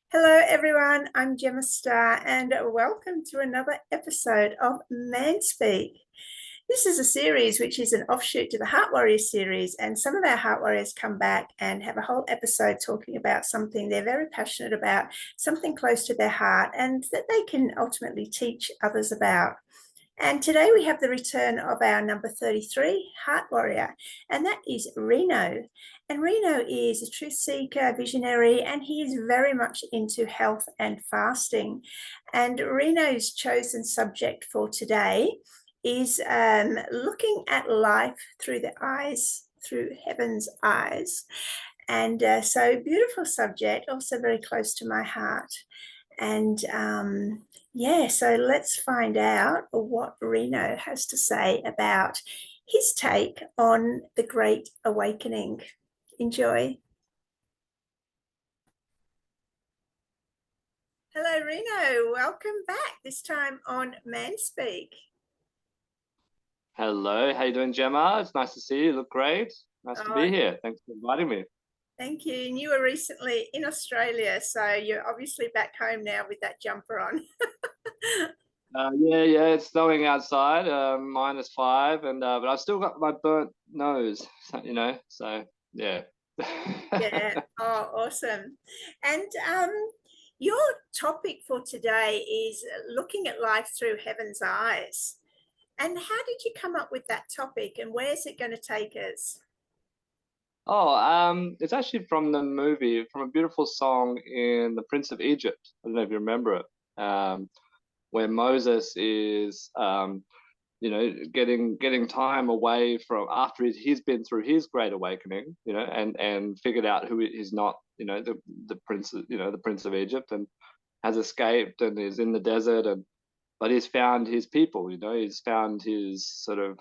Hello, everyone. I'm Gemma Star, and welcome to another episode of Manspeak. This is a series which is an offshoot to the Heart Warrior series, and some of our Heart Warriors come back and have a whole episode talking about something they're very passionate about, something close to their heart, and that they can ultimately teach others about. And today we have the return of our number 33 Heart Warrior, and that is Reknow. And Reknow is a truth seeker, visionary, and he is very much into health and fasting. And Reknow's chosen subject for today is looking at life through through heaven's eyes. And so beautiful subject, also very close to my heart. And yeah, so let's find out what Reknow has to say about his take on the Great Awakening. Enjoy. Hello, Reknow. Welcome back, this time on Manspeak. Hello, how you doing, Gemma? It's nice to see you. You look great. Nice to be here. Thanks for inviting me. Thank you. And you were recently in Australia, so you're obviously back home now with that jumper on. Yeah, it's snowing outside, -5, and but I've still got my burnt nose, so yeah. Yeah. Oh, awesome. And your topic for today is looking at life through heaven's eyes. And how did you come up with that topic, and where's it going to take us? Oh, it's actually from the movie, from a beautiful song in The Prince of Egypt. I don't know if you remember it, where Moses is getting time away from after he's been through his great awakening, and figured out who he's not, the prince, the Prince of Egypt, and has escaped and is in the desert, but he's found his people, he's found his sort of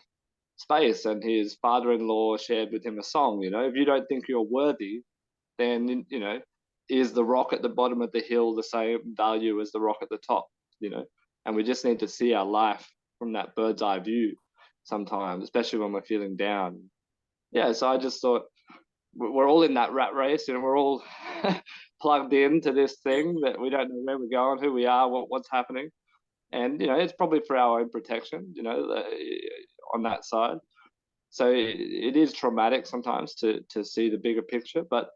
space, and his father-in-law shared with him a song, if you don't think you're worthy, then, is the rock at the bottom of the hill the same value as the rock at the top, and we just need to see our life from that bird's eye view sometimes, especially when we're feeling down. Yeah, so I just thought we're all in that rat race, we're all plugged into this thing that we don't know where we're going, who we are, what's happening. And, it's probably for our own protection, on that side. So it is traumatic sometimes to see the bigger picture, but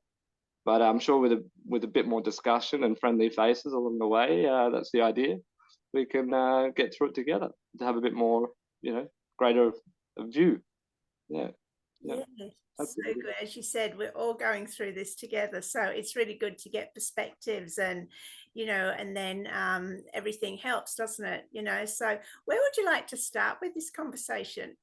I'm sure with a bit more discussion and friendly faces along the way, that's the idea. We can get through it together to have a bit more, greater view. Yeah. Yeah, so good. As you said, we're all going through this together. So it's really good to get perspectives and then everything helps, doesn't it? So where would you like to start with this conversation?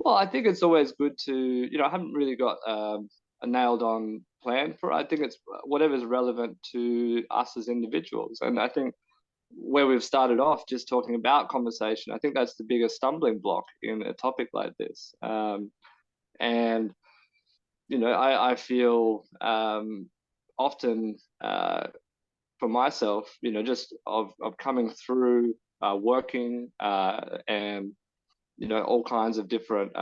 Well, I think it's always good to, I haven't really got a nailed on plan for it. I think it's whatever's relevant to us as individuals. And I think where we've started off just talking about conversation, I think that's the biggest stumbling block in a topic like this. And, I feel often for myself, just of coming through working and all kinds of different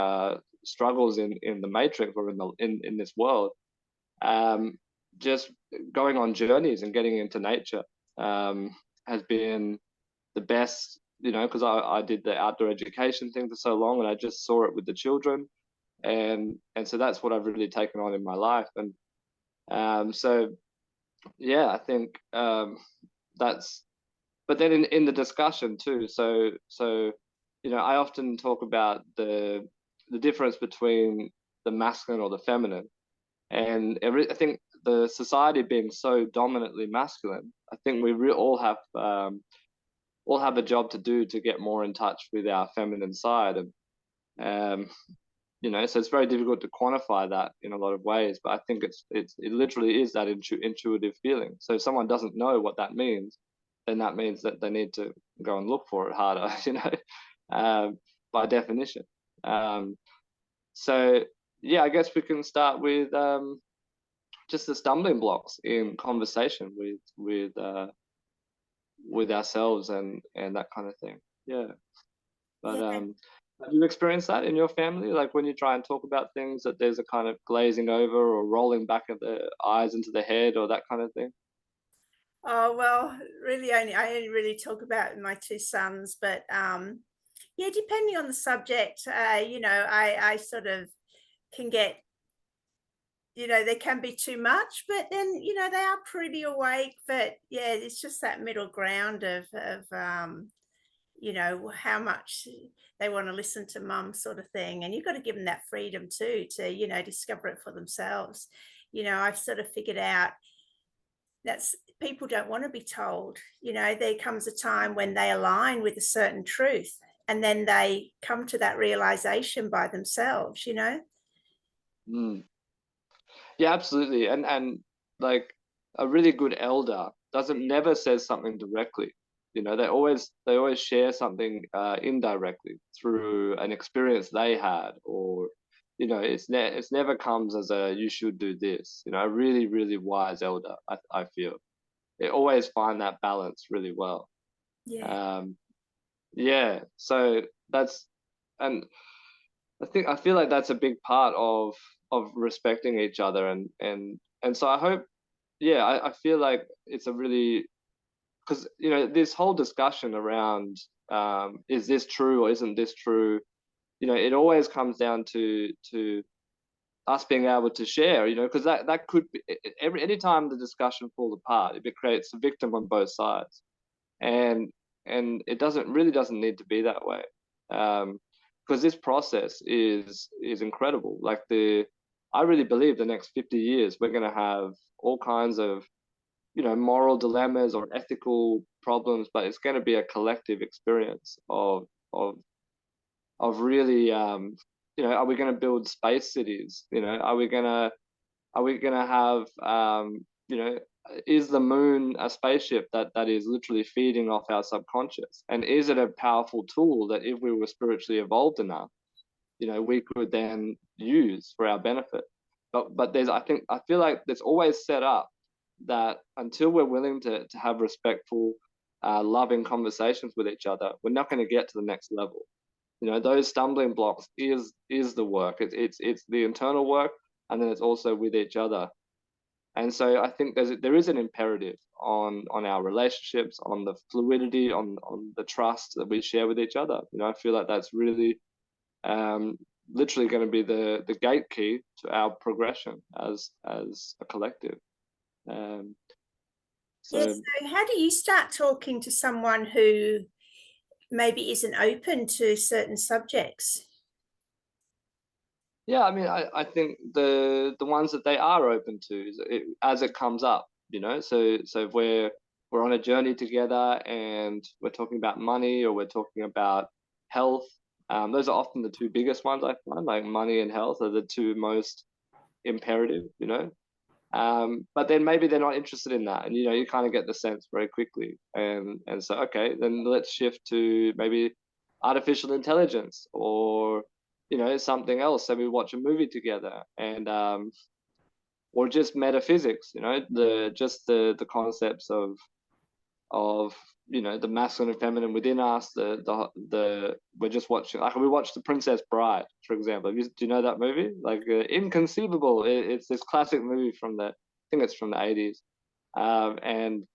struggles in the matrix or in this world, just going on journeys and getting into nature has been the best, because I did the outdoor education thing for so long, and I just saw it with the children, and so that's what I've really taken on in my life. And so yeah, I think that's, but then in the discussion too, so I often talk about the difference between the masculine or the feminine, and I think the society being so dominantly masculine, I think we all have a job to do to get more in touch with our feminine side. And um, so it's very difficult to quantify that in a lot of ways, but I think it literally is that intuitive feeling. So if someone doesn't know what that means, then that means that they need to go and look for it harder, by definition. Um, so yeah, I guess we can start with just the stumbling blocks in conversation with ourselves and that kind of thing. Yeah, but Yeah. Have you experienced that in your family? Like when you try and talk about things, that there's a kind of glazing over or rolling back of the eyes into the head or that kind of thing? Oh, well, really I only really talk about my two sons, but yeah, depending on the subject, I sort of can get, there can be too much, but then, they are pretty awake. But yeah, it's just that middle ground of how much they want to listen to mum, sort of thing. And you've got to give them that freedom too to, discover it for themselves. I've sort of figured out that's people don't want to be told. There comes a time when they align with a certain truth, and then they come to that realization by themselves. Mm. Yeah, absolutely. And like a really good elder doesn't never says something directly. They always share something indirectly through an experience they had, or it's never comes as a you should do this. A really really wise elder, I feel they always find that balance really well. Yeah. Um, yeah, so that's and I feel like that's a big part of respecting each other, and so I hope, yeah, I feel like it's a really, because this whole discussion around is this true or isn't this true, it always comes down to us being able to share, because that could be anytime the discussion falls apart, it creates a victim on both sides, and it doesn't need to be that way, because this process is incredible. Like I really believe the next 50 years we're going to have all kinds of moral dilemmas or ethical problems, but it's going to be a collective experience of really, are we going to build space cities? Are we gonna have, is the moon a spaceship that is literally feeding off our subconscious? And is it a powerful tool that if we were spiritually evolved enough, we could then use for our benefit? But I feel like there's always set up that until we're willing to have respectful, loving conversations with each other, we're not going to get to the next level. Those stumbling blocks is the work. It's the internal work, and then it's also with each other. And so I think there is an imperative on our relationships, on the fluidity, on the trust that we share with each other. I feel like that's really, literally going to be the gate key to our progression as a collective. Um, Yes. so So how do you start talking to someone who maybe isn't open to certain subjects? yeah, I mean, I think the ones that they are open to as it comes up, so if we're on a journey together and we're talking about money or we're talking about health, those are often the two biggest ones I find. Like money and health are the two most imperative. But then maybe they're not interested in that, and you kind of get the sense very quickly, and so okay, then let's shift to maybe artificial intelligence or something else. So we watch a movie together, and or just metaphysics, the concepts of the masculine and feminine within us. The we're just watching, like we watched The Princess Bride, for example. Do you know that movie? Like Inconceivable. It's this classic movie from I think it's from the 80s, and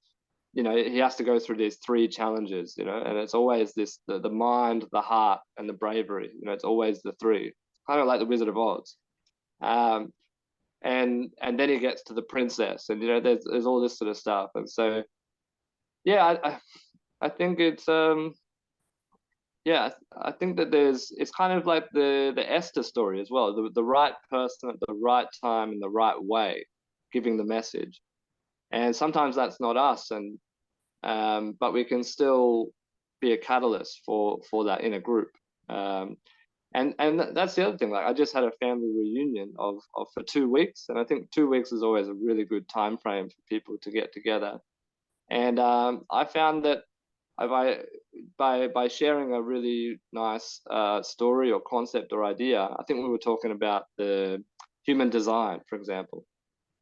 he has to go through these three challenges, and it's always the mind, the heart, and the bravery. It's always the three, kind of like the Wizard of Oz. Um, and then he gets to the princess, and there's all this sort of stuff, and so yeah, I think it's yeah, I think that it's kind of like the Esther story as well. The right person at the right time in the right way, giving the message. And sometimes that's not us, and but we can still be a catalyst for that in a group. Um, and that's the other thing. Like I just had a family reunion of for 2 weeks, and I think 2 weeks is always a really good time frame for people to get together. And I found that by sharing a really nice story or concept or idea, I think we were talking about the human design, for example.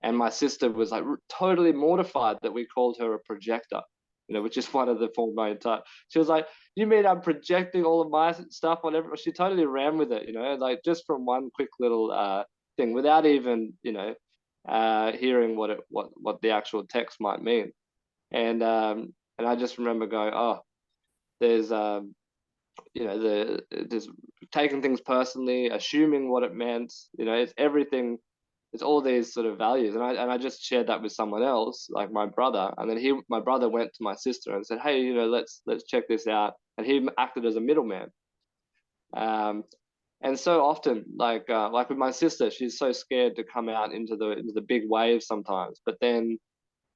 And my sister was like totally mortified that we called her a projector. which is one of the 4 million types. She was like, "You mean I'm projecting all of my stuff on everyone?" She totally ran with it, like just from one quick little thing without even, hearing what the actual text might mean. And I just remember going, oh, there's there's taking things personally, assuming what it meant, it's everything. It's all these sort of values, and I just shared that with someone else, like my brother, and then my brother went to my sister and said, "Hey, let's check this out," and he acted as a middleman. And so often, like with my sister, she's so scared to come out into the big waves sometimes. But then,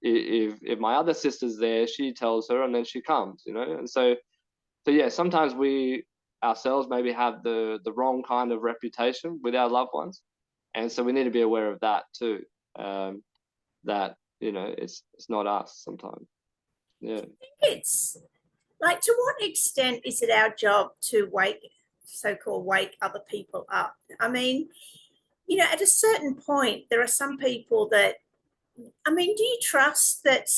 if my other sister's there, she tells her, and then she comes, And so yeah, sometimes we ourselves maybe have the wrong kind of reputation with our loved ones, and so we need to be aware of that too. That it's not us sometimes. Yeah. It's like, to what extent is it our job to so-called wake other people up? I mean, at a certain point, there are some people that, I mean, do you trust that it's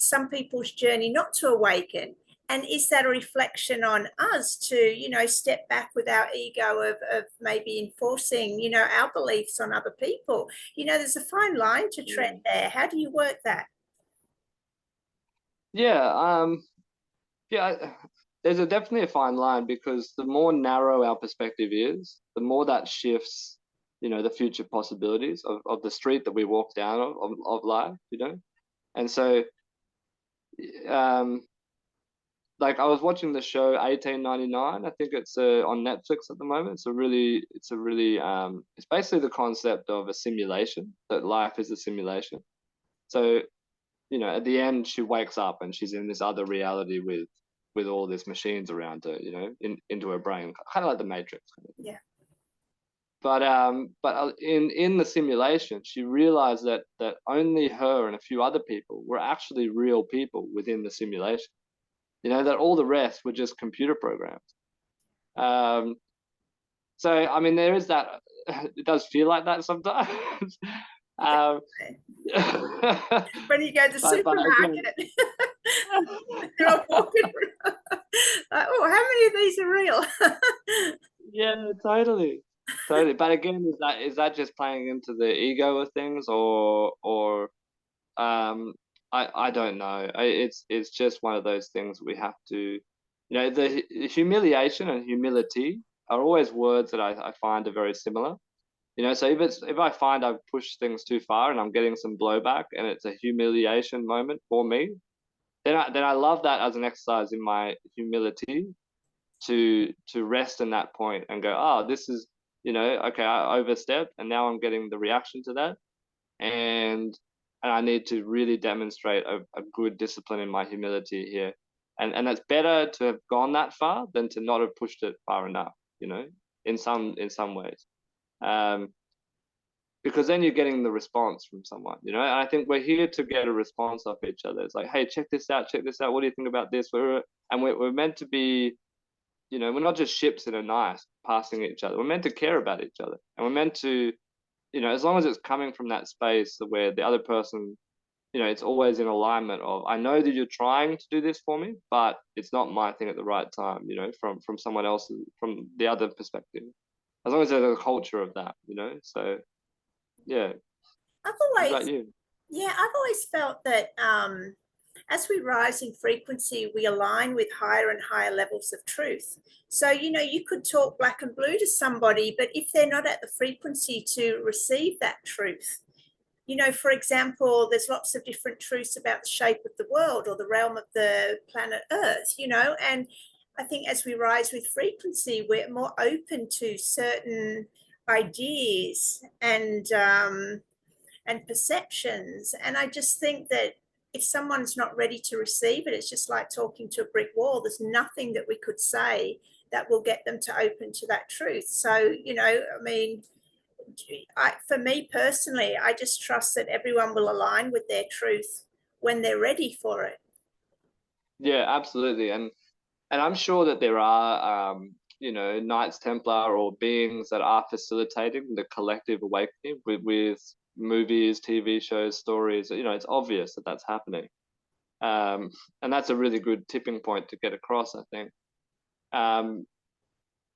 some people's journey not to awaken? And is that a reflection on us to, step back with our ego of maybe enforcing, our beliefs on other people? There's a fine line to tread there. How do you work that? Yeah. Yeah. There's definitely a fine line, because the more narrow our perspective is, the more that shifts, the future possibilities of the street that we walk down of life, And so, um, like I was watching the show 1899. I think it's on Netflix at the moment. It's basically the concept of a simulation, that life is a simulation. So, at the end, she wakes up and she's in this other reality with all these machines around her, into her brain, kind of like the Matrix. Yeah. But in the simulation, she realized that only her and a few other people were actually real people within the simulation. That all the rest were just computer programs. So I mean, there is that. It does feel like that sometimes. um, When you go to the supermarket, they're all walking around. Like, oh, how many of these are real? Yeah, totally. But again, is that just playing into the ego of things, or I don't know. It's just one of those things we have to, the humiliation and humility are always words that I find are very similar. So if I find I've pushed things too far and I'm getting some blowback and it's a humiliation moment for me, then I love that as an exercise in my humility, to rest in that point and go, oh, this is, okay, I overstepped and now I'm getting the reaction to that, and I need to really demonstrate a good discipline in my humility here, and it's better to have gone that far than to not have pushed it far enough, in some ways, because then you're getting the response from someone, and I think we're here to get a response off each other. It's like, hey, check this out, what do you think about this? We're meant to be, we're not just ships in a night passing each other. We're meant to care about each other, and we're meant to, as long as it's coming from that space where the other person, it's always in alignment of, I know that you're trying to do this for me, but it's not my thing at the right time, from someone else's, from the other perspective. As long as there's a culture of that, So, yeah. I've What always, about you? yeah, I've always felt that as we rise in frequency, we align with higher and higher levels of truth. So, you could talk black and blue to somebody, but if they're not at the frequency to receive that truth, for example, there's lots of different truths about the shape of the world or the realm of the planet Earth, and I think as we rise with frequency, we're more open to certain ideas and perceptions. And I just think that if someone's not ready to receive it, it's just like talking to a brick wall. There's nothing that we could say that will get them to open to that truth. So, I mean, for me personally, I just trust that everyone will align with their truth when they're ready for it. Yeah, absolutely. And I'm sure that there are, Knights Templar or beings that are facilitating the collective awakening with movies, TV shows, stories. It's obvious that that's happening. and that's a really good tipping point to get across, I think. Um,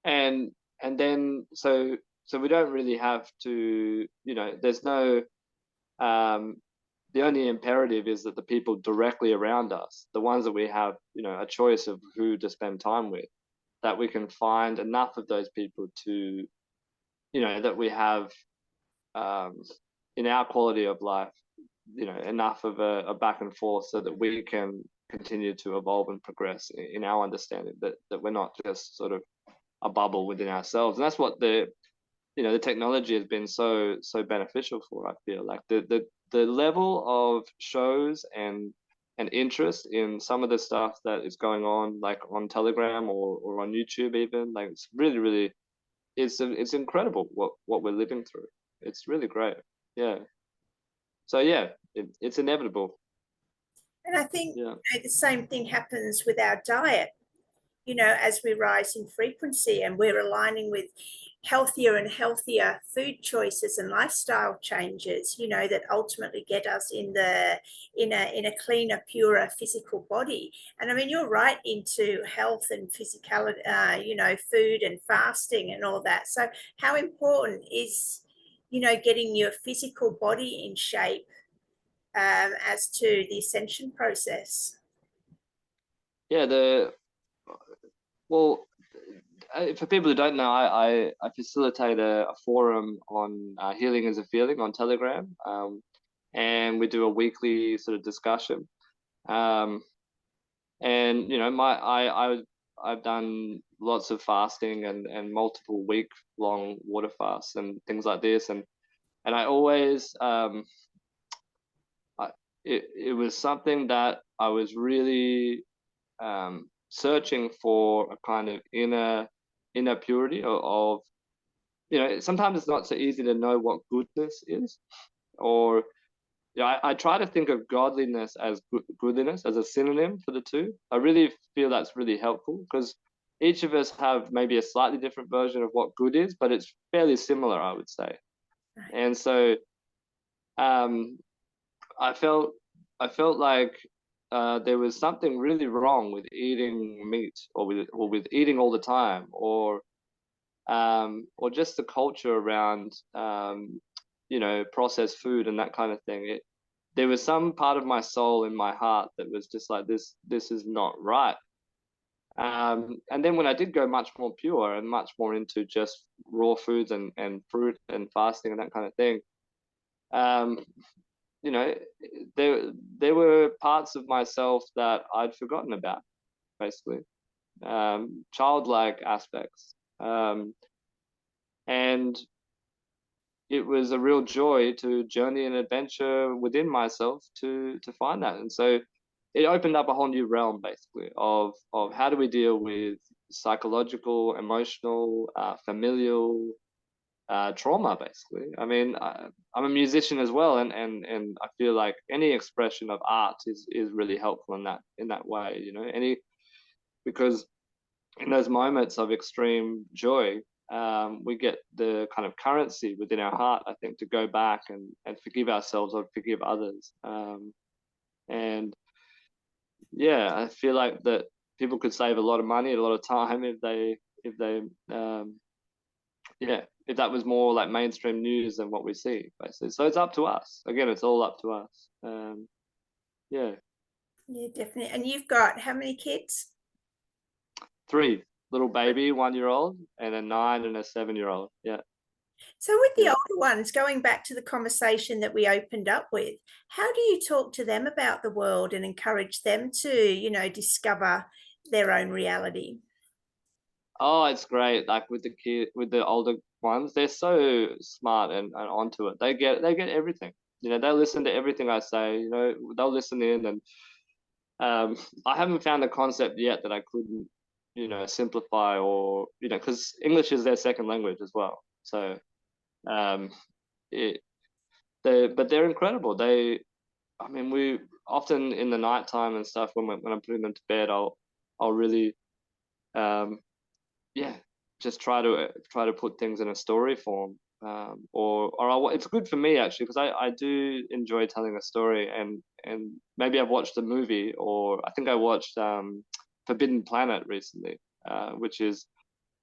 and then so we don't really have to, there's no the only imperative is that the people directly around us, the ones that we have, a choice of who to spend time with, that we can find enough of those people to, that we have in our quality of life, enough of a back and forth so that we can continue to evolve and progress in our understanding, that we're not just sort of a bubble within ourselves. And that's what the technology has been so beneficial for. I feel like the level of shows and interest in some of the stuff that is going on, like on Telegram or on YouTube even, like it's really it's incredible what we're living through. It's really great. Yeah. So yeah, it's inevitable. And I think Yeah. the same thing happens with our diet. As we rise in frequency and we're aligning with healthier and healthier food choices and lifestyle changes, that ultimately get us in a cleaner, purer physical body. And I mean, you're right into health and physicality, food and fasting and all that. So how important is, getting your physical body in shape as to the ascension process? Yeah. Well, for people who don't know, I facilitate a forum on healing as a feeling on Telegram, and we do a weekly sort of discussion. And I've done lots of fasting and multiple week long water fasts and things like this, and I always it was something that I was really searching for, a kind of inner purity of sometimes it's not so easy to know what goodness is, or I try to think of godliness as goodliness as a synonym for the two. I really feel that's really helpful, because each of us have maybe a slightly different version of what good is, but it's fairly similar, I would say. And so um, I felt like there was something really wrong with eating meat, or with eating all the time, or just the culture around processed food and that kind of thing. There was some part of my soul in my heart that was just like, this is not right. And then when I did go much more pure and much more into just raw foods and fruit and fasting and that kind of thing, um, you know, there were parts of myself that I'd forgotten about, basically, childlike aspects, and it was a real joy to journey and adventure within myself to find that. And so it opened up a whole new realm, basically, of how do we deal with psychological, emotional, familial trauma, basically. I mean, I'm a musician as well, and I feel like any expression of art is really helpful in that way, because in those moments of extreme joy, we get the kind of currency within our heart, I think, to go back and forgive ourselves or forgive others. And yeah, I feel like that people could save a lot of money, a lot of time, if they if that was more like mainstream news than what we see, basically. So it's up to us. Again, it's all up to us. Yeah. Yeah, definitely. And you've got how many kids? 3, little baby, 1-year-old, and a 9 and a 7-year-old. Yeah. So with the Yeah. older ones, going back to the conversation that we opened up with, how do you talk to them about the world and encourage them to, discover their own reality? Oh, it's great. Like with the older ones, they're so smart and onto it. They get everything. They'll listen to everything I say. They'll listen in, and I haven't found a concept yet that I couldn't, simplify, or because English is their second language as well. So, um, it but they're incredible. I mean, we often in the nighttime and stuff, when I'm putting them to bed, I'll really yeah, just try to put things in a story form, it's good for me actually because I do enjoy telling a story, and maybe I've watched a movie, or I think I watched Forbidden Planet recently, which is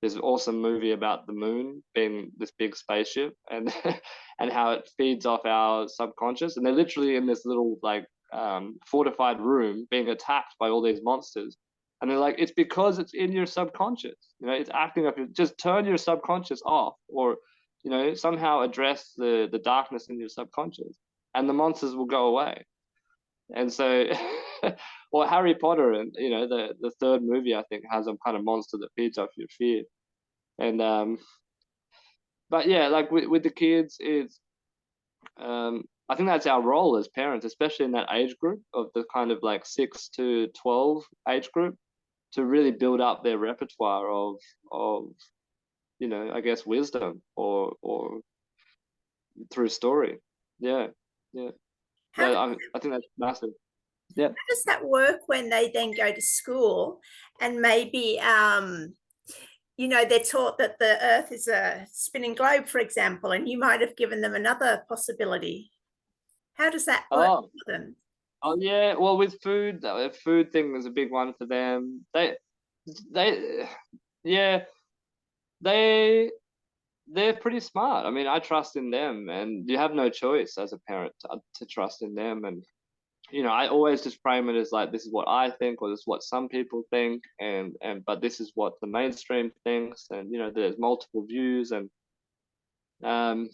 this awesome movie about the moon being this big spaceship, and and how it feeds off our subconscious, and they're literally in this little like fortified room being attacked by all these monsters, and they're like, it's because it's in your subconscious, it's acting up. Just turn your subconscious off, or somehow address the darkness in your subconscious, and the monsters will go away. And so or Harry Potter, and the third movie I think has some kind of monster that feeds off your fear. And but yeah, like with the kids, it's I think that's our role as parents, especially in that age group of the kind of like 6 to 12 age group, to really build up their repertoire of I guess wisdom, or through story. Yeah, yeah. How, I think that's massive. Yeah. how does that work when they then go to school and maybe they're taught that the earth is a spinning globe, for example, and you might have given them another possibility? How does that work Oh, for them? oh yeah. Well, with food, the food thing is a big one for them. They, yeah, they, they're pretty smart. I mean, I trust in them, and you have no choice as a parent to trust in them. And I always just frame it as like, this is what I think, or this is what some people think, but this is what the mainstream thinks, and there's multiple views, and um,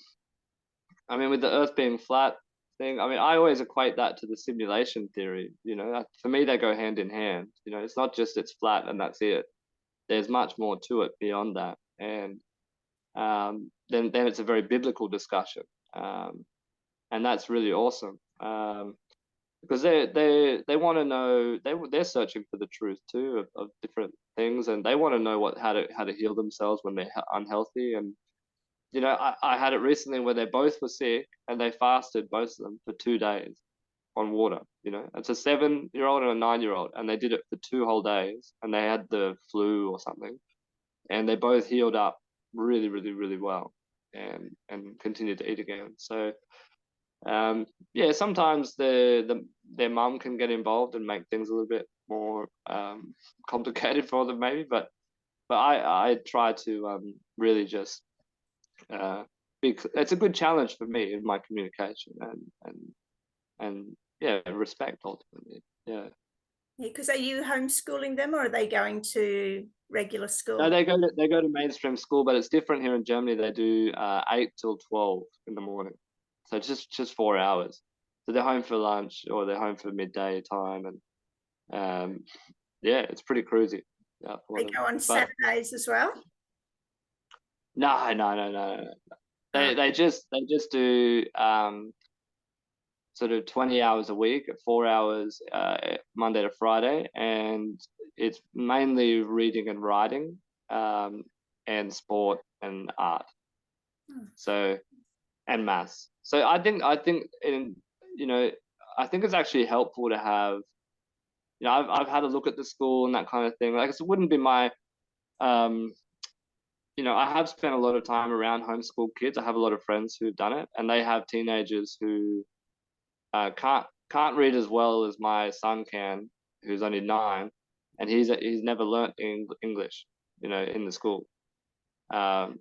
I mean, with the Earth being flat thing, I mean, I always equate that to the simulation theory. For me, they go hand in hand. It's not just it's flat and that's it. There's much more to it beyond that, and then it's a very biblical discussion, and that's really awesome. Because they want to know, they're searching for the truth too of different things, and they want to know how to heal themselves when they're unhealthy. And I had it recently where they both were sick, and they fasted, both of them, for 2 days on water. It's a 7-year-old and a 9-year-old, and they did it for 2 whole days, and they had the flu or something, and they both healed up really, really, really well, and continued to eat again. So yeah, sometimes their mum can get involved and make things a little bit more complicated for them, maybe. But I try to really just it's a good challenge for me in my communication, and yeah, respect ultimately. Yeah. Because are you homeschooling them, or are they going to regular No, school? they go to mainstream school, but it's different here in Germany. They do 8 till 12 in the morning, so it's just 4 hours. So they're home for lunch, or they're home for midday time, and yeah, it's pretty cruisy. Yeah, for They them. go on But Saturdays as well? no, no, no, no, no. Oh, They just do sort of 20 hours a week, 4 hours Monday to Friday, and it's mainly reading and writing, and sport and art. So, and maths. So I think in you know I think it's actually helpful to have, I've had a look at the school and that kind of thing. Like, it wouldn't be my um I have spent a lot of time around homeschool kids. I have a lot of friends who've done it, and they have teenagers who can't read as well as my son can, who's only 9, and he's never learnt English, in the school. Um,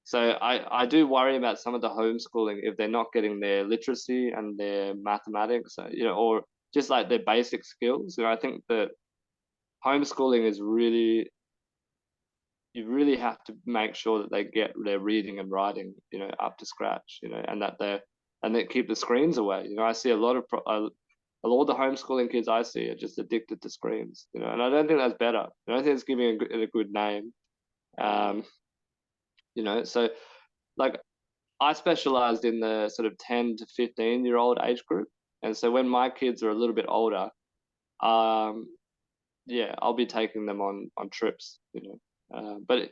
so I do worry about some of the homeschooling if they're not getting their literacy and their mathematics, or just like their basic skills. I think that homeschooling is really, you really have to make sure that they get their reading and writing, up to scratch, and that they keep the screens away. I see a lot of all the homeschooling kids I see are just addicted to screens, and I don't think that's better. I don't think it's giving a good name. Um, so like, I specialized in the sort of 10 to 15-year-old age group, and so when my kids are a little bit older, yeah, I'll be taking them on trips, but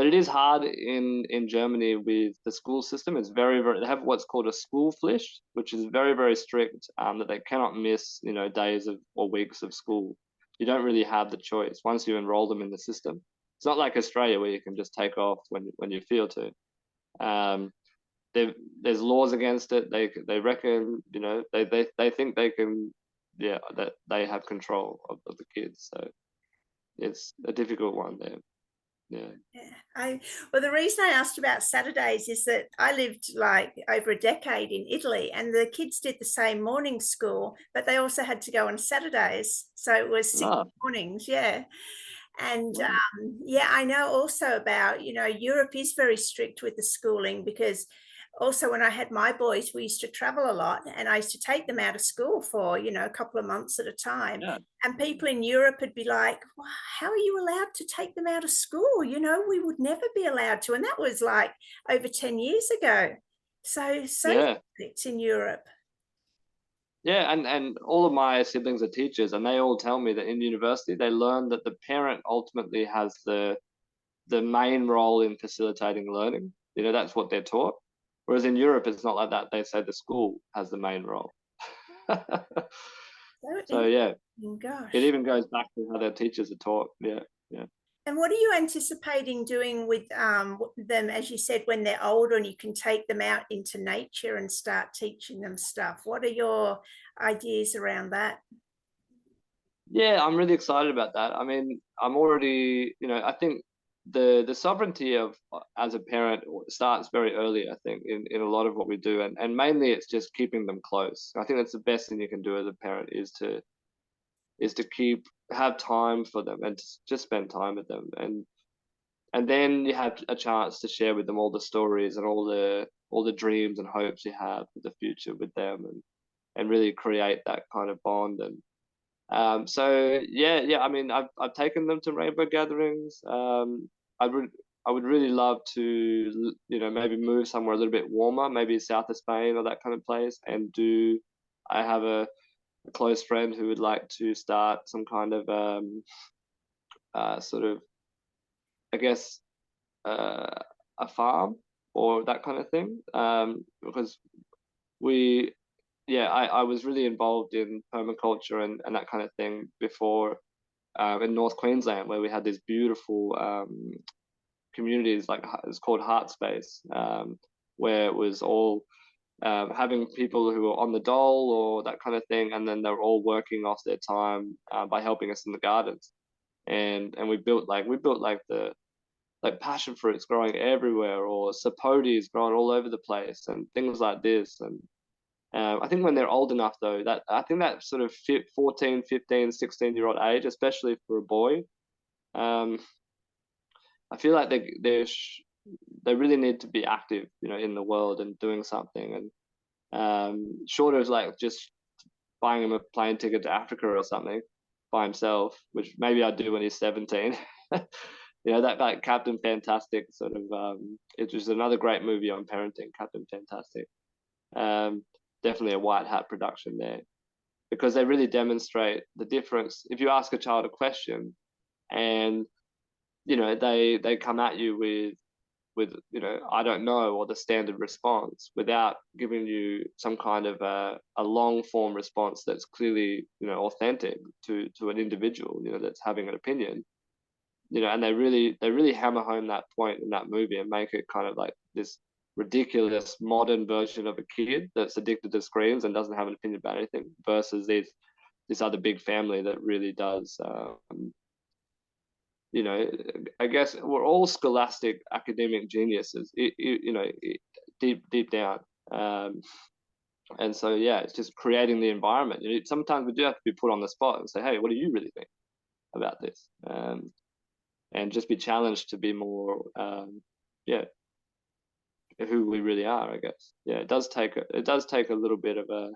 it is hard in Germany with the school system. It's very, very, they have what's called a school Pflicht, which is very, very strict, that they cannot miss, days of or weeks of school. You don't really have the choice once you enroll them in the system. It's not like Australia where you can just take off when you feel to. Um, there's laws against it. They reckon, you know, they think they can, yeah, that they have control of the kids. So it's a difficult one there. Yeah. Yeah, well, the reason I asked about Saturdays is that I lived like over a decade in Italy, and the kids did the same morning school, but they also had to go on Saturdays. So it was six Ah, mornings, yeah. And wow. yeah, I know also about, Europe is very strict with the schooling because also when I had my boys, we used to travel a lot and I used to take them out of school for, a couple of months at a time. Yeah. And people in Europe would be like, well, how are you allowed to take them out of school? We would never be allowed to. And that was like over 10 years ago. So Yeah. strict in Europe. Yeah, and all of my siblings are teachers, and they all tell me that in university they learn that the parent ultimately has the main role in facilitating learning. You know, that's what they're taught. Whereas in Europe, it's not like that. They say the school has the main role. So So yeah, interesting, it gosh. even goes back to how their teachers are taught. Yeah, yeah. And what are you anticipating doing with them, as you said, when they're older and you can take them out into nature and start teaching them stuff? What are your ideas around that? Yeah, I'm really excited about that. I mean, I'm already, you know, I think the sovereignty of as a parent starts very early, I think, in a lot of what we do. And mainly it's just keeping them close. I think that's the best thing you can do as a parent is to keep have time for them and just spend time with them. And then you have a chance to share with them all the stories and all the dreams and hopes you have for the future with them and really create that kind of bond. And so yeah, I mean, I've taken them to rainbow gatherings. I would I would really love to, you know, maybe move somewhere a little bit warmer, maybe south of Spain or that kind of place, and do. I have a close friend who would like to start some kind of sort of, I guess, uh, a farm or that kind of thing. Because we yeah, I was really involved in permaculture and that kind of thing before in North Queensland, where we had these beautiful communities, like it's called Heart Space, where it was all having people who were on the dole or that kind of thing, and then they're all working off their time by helping us in the gardens. And we built like the like passion fruits growing everywhere, or sapotes growing all over the place, and things like this. And I think when they're old enough, though, that I think that sort of 14, 15, 16-year-old age, especially for a boy, um, I feel like they really need to be active, you know, in the world and doing something. And short of like just buying him a plane ticket to Africa or something by himself, which maybe I'd do when he's 17. You know, that like Captain Fantastic sort of it was another great movie on parenting, Captain Fantastic. Um, Definitely a white hat production there because they really demonstrate the difference. If you ask a child a question and you know they come at you with you know I don't know or the standard response without giving you some kind of a long form response that's clearly, you know, authentic to an individual, you know, that's having an opinion, you know. And they really hammer home that point in that movie and make it kind of like this ridiculous modern version of a kid that's addicted to screens and doesn't have an opinion about anything versus this other big family that really does. You know, I guess we're all scholastic academic geniuses, you know, deep down. Um, and so, yeah, it's just creating the environment. You know, sometimes we do have to be put on the spot and say, hey, what do you really think about this? And just be challenged to be more, yeah, who we really are, I guess. Yeah, it does take a little bit of a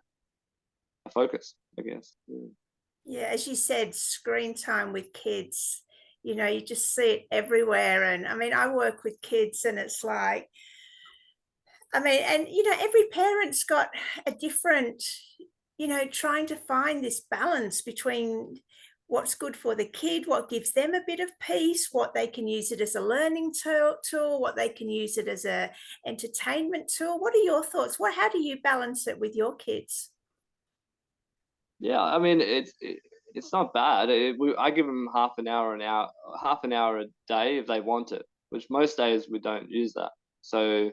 focus, I guess. Yeah. Yeah, as you said, screen time with kids, you just see it everywhere. And I mean, I work with kids and it's like, I mean, and every parent's got a different, trying to find this balance between what's good for the kid, what gives them a bit of peace, what they can use it as a learning tool, what they can use it as a entertainment tool. What are your thoughts? How do you balance it with your kids? Yeah, I mean it's not bad. I give them half an hour a day if they want it, which most days we don't use that. So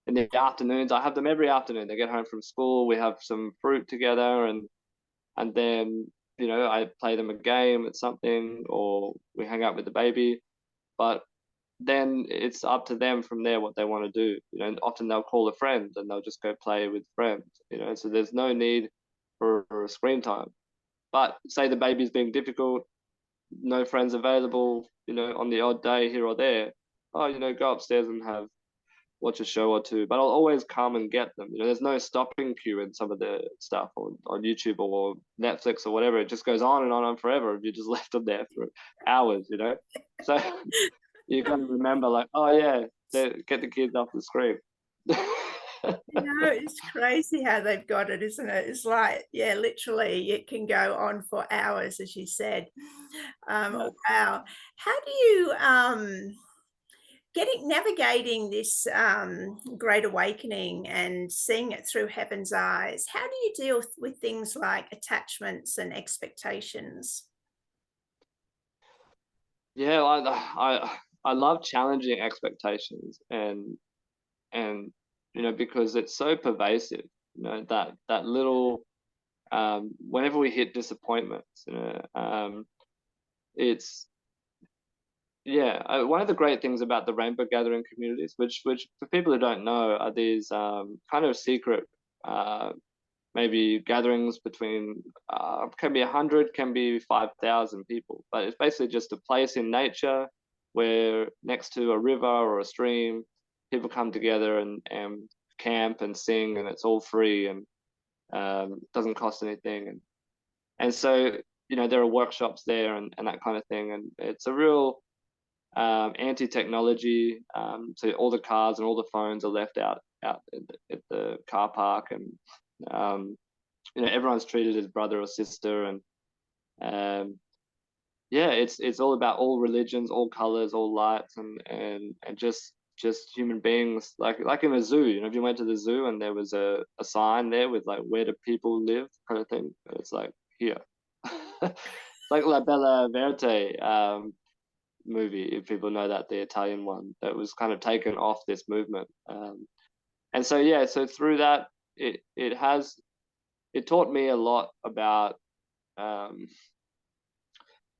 in the afternoons. I have them every afternoon. They get home from school. We have some fruit together, and then I play them a game at something, or we hang out with the baby. But then it's up to them from there what they want to do. And often they'll call a friend and they'll just go play with friends. So there's no need for screen time. But say the baby's being difficult, no friends available, on the odd day here or there. Oh, go upstairs and watch a show or two. But I'll always come and get them. There's no stopping queue in some of the stuff on YouTube or Netflix or whatever. It just goes on and on forever if you just left them there for hours. So you got to remember, like, oh yeah, get the kids off the screen. It's crazy how they've got it, isn't it? It's like, yeah, literally it can go on for hours, as you said. Yeah. Wow. How do you navigating this great awakening and seeing it through heaven's eyes? How do you deal with things like attachments and expectations? Yeah, I love challenging expectations, and because it's so pervasive. That little whenever we hit disappointments, it's one of the great things about the rainbow gathering communities, which for people who don't know, are these kind of secret maybe gatherings between can be 100, can be 5,000 people, but it's basically just a place in nature where next to a river or a stream, people come together and camp and sing, and it's all free, and doesn't cost anything, and so there are workshops there and that kind of thing, and it's a real anti-technology. So all the cars and all the phones are left out at the car park, and everyone's treated as brother or sister, and it's all about all religions, all colors, all lights, and just human beings, like in a zoo. If you went to the zoo and there was a sign there with like, where do people live, kind of thing, it's like, here. Like La Bella Verte movie, if people know that, the Italian one that was kind of taken off this movement. And so through that, it taught me a lot about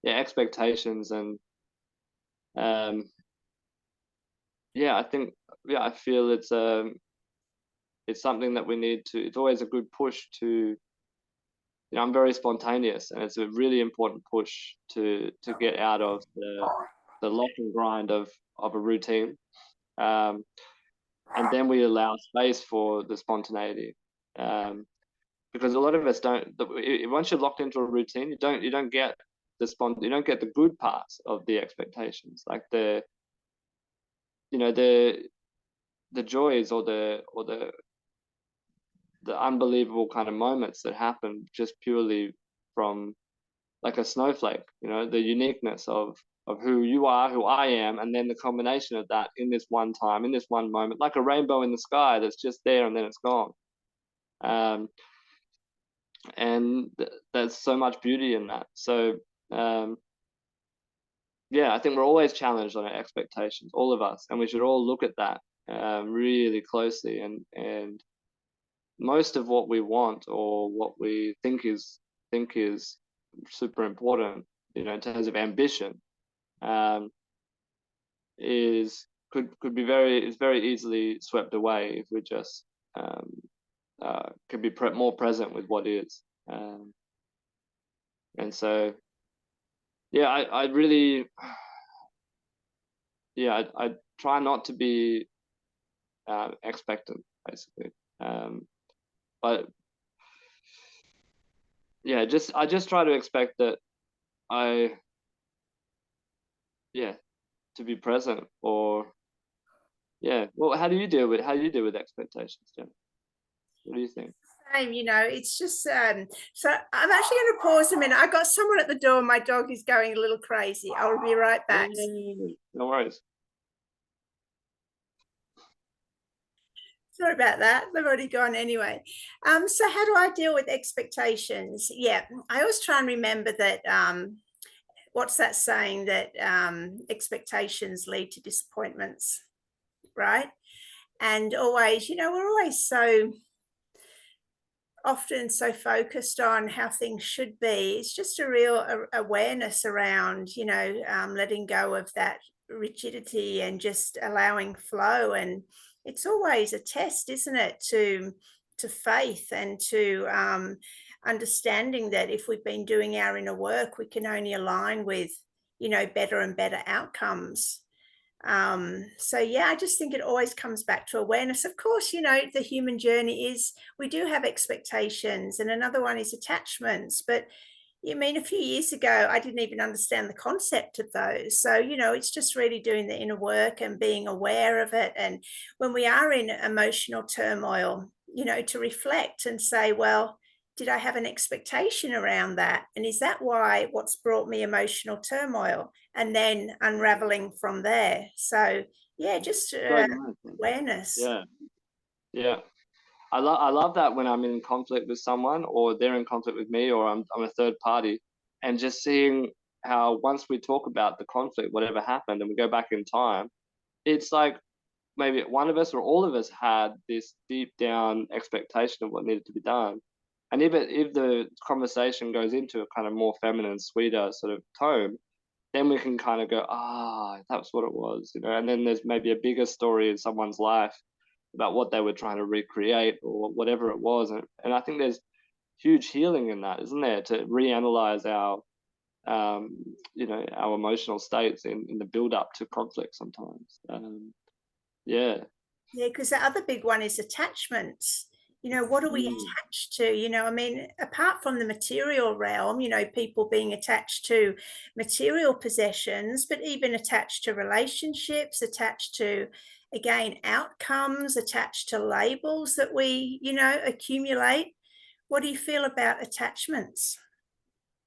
expectations, and I think I feel it's something that we need to. It's always a good push to. I'm very spontaneous, and it's a really important push to get out of the lock and grind of a routine, and then we allow space for the spontaneity. Because a lot of us don't. Once you're locked into a routine, you don't get you don't get the good parts of the expectations, like the joys or the unbelievable kind of moments that happen just purely from, like a snowflake. The uniqueness of who you are, who I am, and then the combination of that in this one time, in this one moment, like a rainbow in the sky that's just there and then it's gone. And there's so much beauty in that. So I think we're always challenged on our expectations, all of us, and we should all look at that really closely. And most of what we want, or what we think is super important, in terms of ambition, could be very easily swept away if we just could be more present with what is. And so I really I try not to be expectant, basically. But I just try to expect that I to be present, or well, how do you deal with expectations, Jen? What do you think? Same, it's just so I'm actually going to pause a minute. I got someone at the door. My dog is going a little crazy. I'll be right back. No worries. Sorry about that. They've already gone anyway. So how do I deal with expectations? Yeah, I always try and remember that what's that saying, that expectations lead to disappointments, right? And always, we're always so often so focused on how things should be. It's just a real awareness around, letting go of that rigidity and just allowing flow. And it's always a test, isn't it, to faith and to understanding that if we've been doing our inner work, we can only align with, better and better outcomes. So yeah, I just think it always comes back to awareness. Of course, the human journey is, we do have expectations, and another one is attachments. But you mean a few years ago, I didn't even understand the concept of those. So, it's just really doing the inner work and being aware of it. And when we are in emotional turmoil, to reflect and say, well, did I have an expectation around that? And is that what's brought me emotional turmoil? And then unraveling from there. So, yeah, just So nice. awareness. Yeah, yeah. I love that when I'm in conflict with someone, or they're in conflict with me, or I'm a third party, and just seeing how once we talk about the conflict, whatever happened, and we go back in time, it's like maybe one of us or all of us had this deep down expectation of what needed to be done. And if the conversation goes into a kind of more feminine, sweeter sort of tone, then we can kind of go, that's what it was, And then there's maybe a bigger story in someone's life about what they were trying to recreate or whatever it was. And I think there's huge healing in that, isn't there? To reanalyze our emotional states in the build up to conflict sometimes. Yeah. Yeah, because the other big one is attachments. What are we Mm. attached to? I mean, apart from the material realm, people being attached to material possessions, but even attached to relationships, attached to, again, outcomes, attached to labels that we, accumulate. What do you feel about attachments?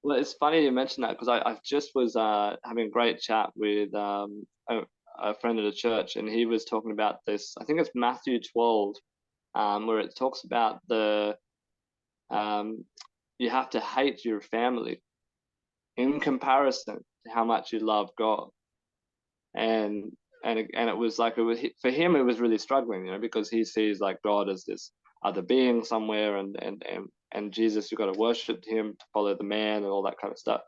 Well, it's funny you mentioned that because I just was having a great chat with a friend at a church, and he was talking about this. I think it's Matthew 12, where it talks about um, you have to hate your family in comparison to how much you love God. And it was like, it was for him, it was really struggling, because he sees like God as this other being somewhere, and Jesus, you've got to worship him to follow the man and all that kind of stuff.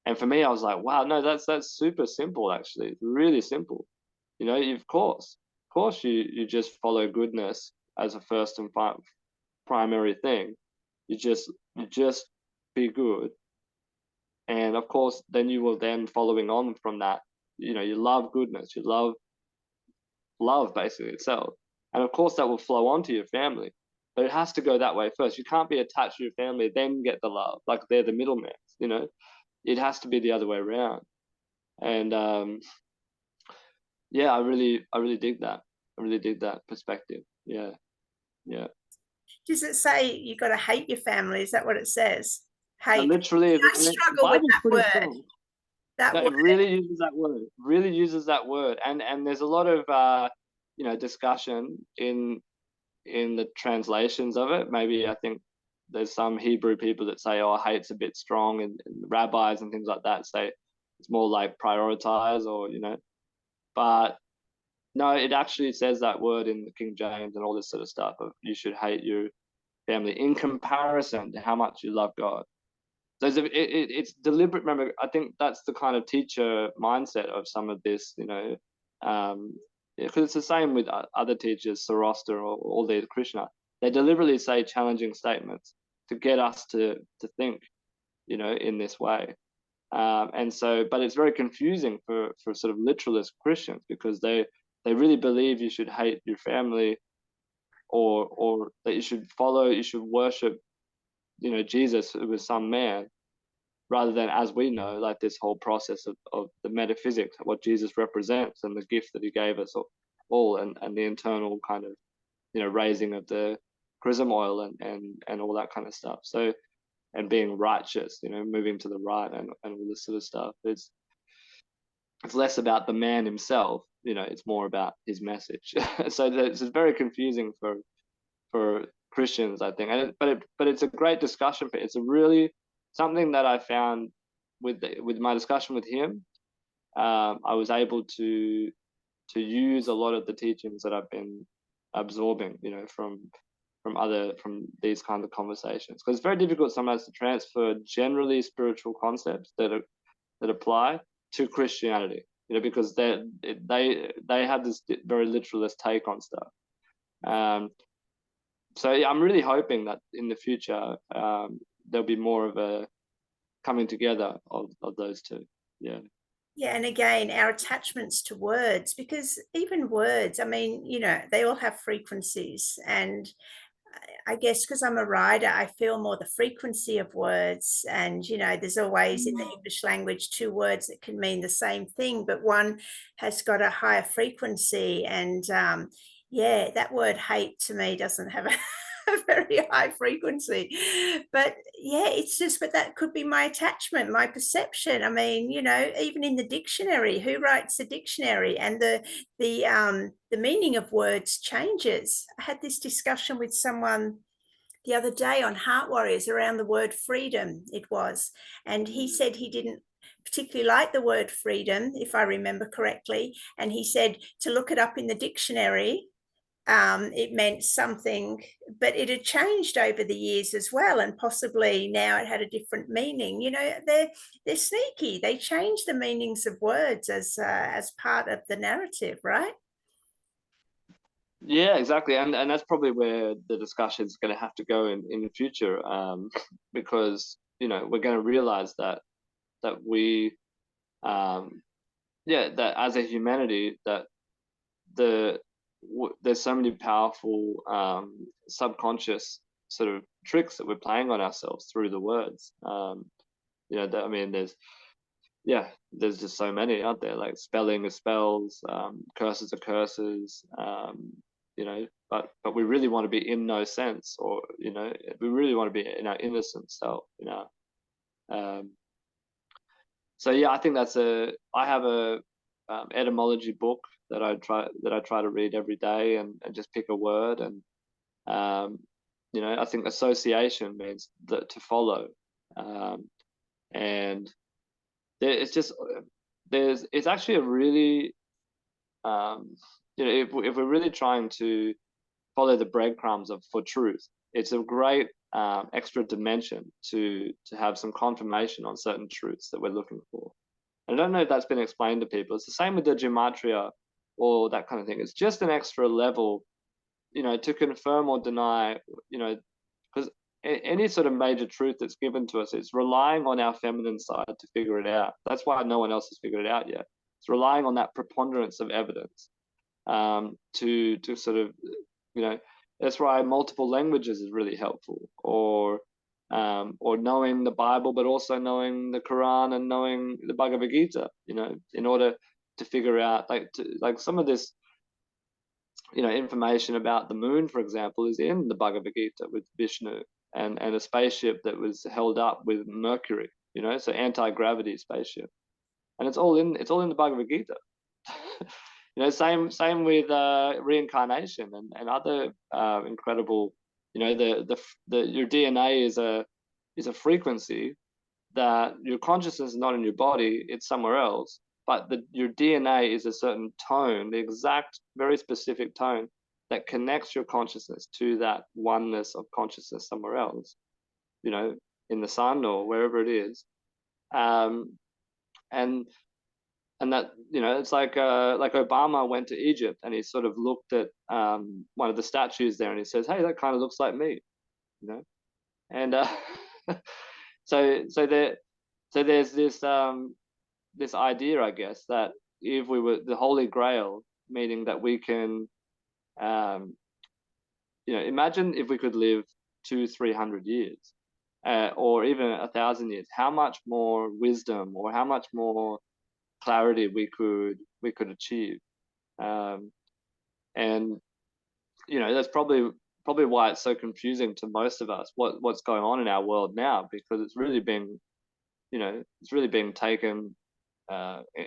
And for me, I was like, wow, no, that's super simple, actually. It's really simple. Of course you just follow goodness as a first and primary thing. You just be good, and of course then you will, then following on from that, you love goodness, you love basically itself, and of course that will flow on to your family. But it has to go that way first. You can't be attached to your family then get the love, like they're the middleman. It has to be the other way around. And yeah, I really dig that. I really dig that perspective. Yeah. Yeah. Does it say you got to hate your family? Is that what it says? And Hate. literally, I the struggle with Bible's that pretty word. strong. That No, word. it really uses that word. Really uses that word, and there's a lot of discussion in the translations of it. Maybe I think there's some Hebrew people that say, "Oh, hate's a bit strong," and rabbis and things like that say it's more like prioritize, or. But no, it actually says that word in the King James and all this sort of stuff of you should hate your family in comparison to how much you love God. So it's deliberate. Remember, I think that's the kind of teacher mindset of some of this, because it's the same with other teachers, Zoroaster or all the Krishna. They deliberately say challenging statements to get us to think, in this way. And so, but it's very confusing for sort of literalist Christians, because they really believe you should hate your family, or that you should worship, Jesus, who was some man, rather than, as we know, like this whole process of the metaphysics, what Jesus represents and the gift that he gave us all, and the internal kind of, raising of the chrism oil and all that kind of stuff. So, and being righteous, moving to the right, and all this sort of stuff. It's less about the man himself, it's more about his message. So it's very confusing for Christians, I think. But it's a great discussion. It's a really something that I found with my discussion with him. I was able to use a lot of the teachings that I've been absorbing, from these kinds of conversations, because it's very difficult sometimes to transfer generally spiritual concepts that apply to Christianity, because they have this very literalist take on stuff. So yeah, I'm really hoping that in the future there'll be more of a coming together of those two. Yeah. Yeah, and again, our attachments to words, because even words, I mean, they all have frequencies. And I guess because I'm a writer, I feel more the frequency of words. And, there's always in the English language two words that can mean the same thing, but one has got a higher frequency. And yeah, that word hate to me doesn't have a very high frequency. But yeah, but that could be my attachment, my perception. I mean, even in the dictionary, who writes the dictionary? And the meaning of words changes. I had this discussion with someone the other day on Heart Warriors around the word freedom, it was. And he said he didn't particularly like the word freedom, if I remember correctly. And he said to look it up in the dictionary. It meant something, but it had changed over the years as well, and possibly now it had a different meaning. They're sneaky. They change the meanings of words as part of the narrative, right? Yeah, exactly, and that's probably where the discussion is going to have to go in the future, because we're going to realize that we, yeah, that as a humanity, that there's so many powerful subconscious sort of tricks that we're playing on ourselves through the words. I mean, there's just so many out there, like spelling of spells, curses of curses, but we really want to be in no sense, or we really want to be in our innocent self, so yeah, I think I have a etymology book that I try to read every day, and just pick a word, and I think association means to follow, and it's just it's actually a really, if we're really trying to follow the breadcrumbs for truth, it's a great extra dimension to have some confirmation on certain truths that we're looking for. And I don't know if that's been explained to people. It's the same with the gematria or that kind of thing. It's just an extra level, to confirm or deny, because any sort of major truth that's given to us, it's relying on our feminine side to figure it out. That's why no one else has figured it out yet. It's relying on that preponderance of evidence, to sort of, that's why multiple languages is really helpful, or knowing the Bible, but also knowing the Quran and knowing the Bhagavad Gita, in order to figure out, like some of this, information about the moon, for example, is in the Bhagavad Gita with Vishnu, and a spaceship that was held up with Mercury, so anti-gravity spaceship, and it's all in the Bhagavad Gita. Same with reincarnation and other incredible, your DNA is a frequency, that your consciousness is not in your body, it's somewhere else, but your DNA is a certain tone, the exact, very specific tone that connects your consciousness to that oneness of consciousness somewhere else, in the sun or wherever it is. And that, it's like Obama went to Egypt, and he sort of looked at one of the statues there, and he says, hey, that kind of looks like me, and so there's this idea, I guess, that if we were the Holy Grail, meaning that we can, imagine if we could live 200-300 years, or even 1,000 years, how much more wisdom or how much more clarity we could achieve, and that's probably why it's so confusing to most of us what's going on in our world now, because it's really being taken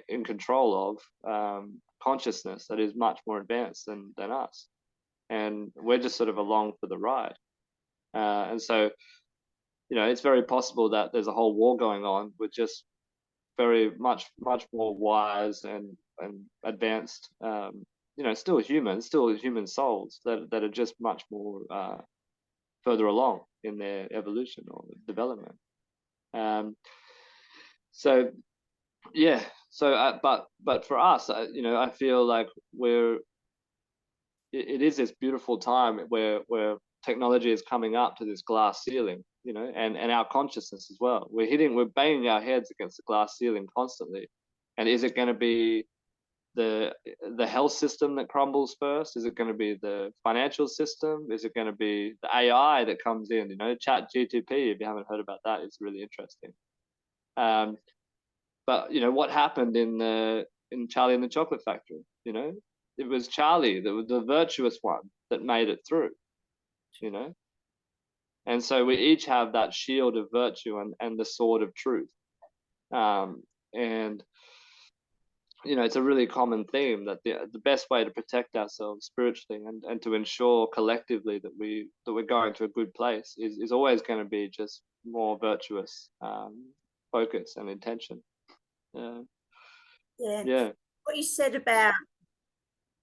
in control of consciousness that is much more advanced than us, and we're just sort of along for the ride, and so it's very possible that there's a whole war going on with just very much more wise and advanced still humans, still human souls that are just much more further along in their evolution or development. So yeah, so but for us, I feel like it is this beautiful time where technology is coming up to this glass ceiling, and our consciousness as well. We're banging our heads against the glass ceiling constantly. And is it going to be the health system that crumbles first? Is it going to be the financial system? Is it going to be the AI that comes in? Chat GTP, if you haven't heard about that, it's really interesting. But what happened in Charlie and the Chocolate Factory? It was Charlie, the virtuous one, that made it through. And so we each have that shield of virtue and the sword of truth. And it's a really common theme that the best way to protect ourselves spiritually and to ensure collectively that we're going to a good place is always going to be just more virtuous focus and intention. Yeah. What you said about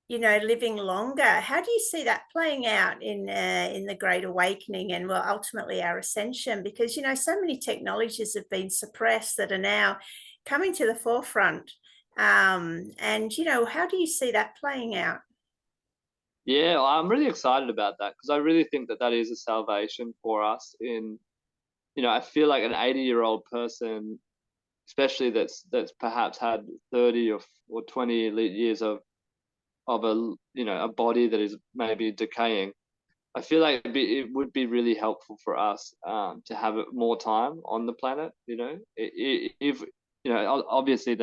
living longer, how do you see that playing out in the Great Awakening and ultimately our ascension? Because so many technologies have been suppressed that are now coming to the forefront. And how do you see that playing out? Yeah, I'm really excited about that because I really think that is a salvation for us. I feel like an 80-year-old person, especially that's perhaps had 30 or 20 years of a body that is maybe decaying. I feel like it would be really helpful for us to have more time on the planet. If obviously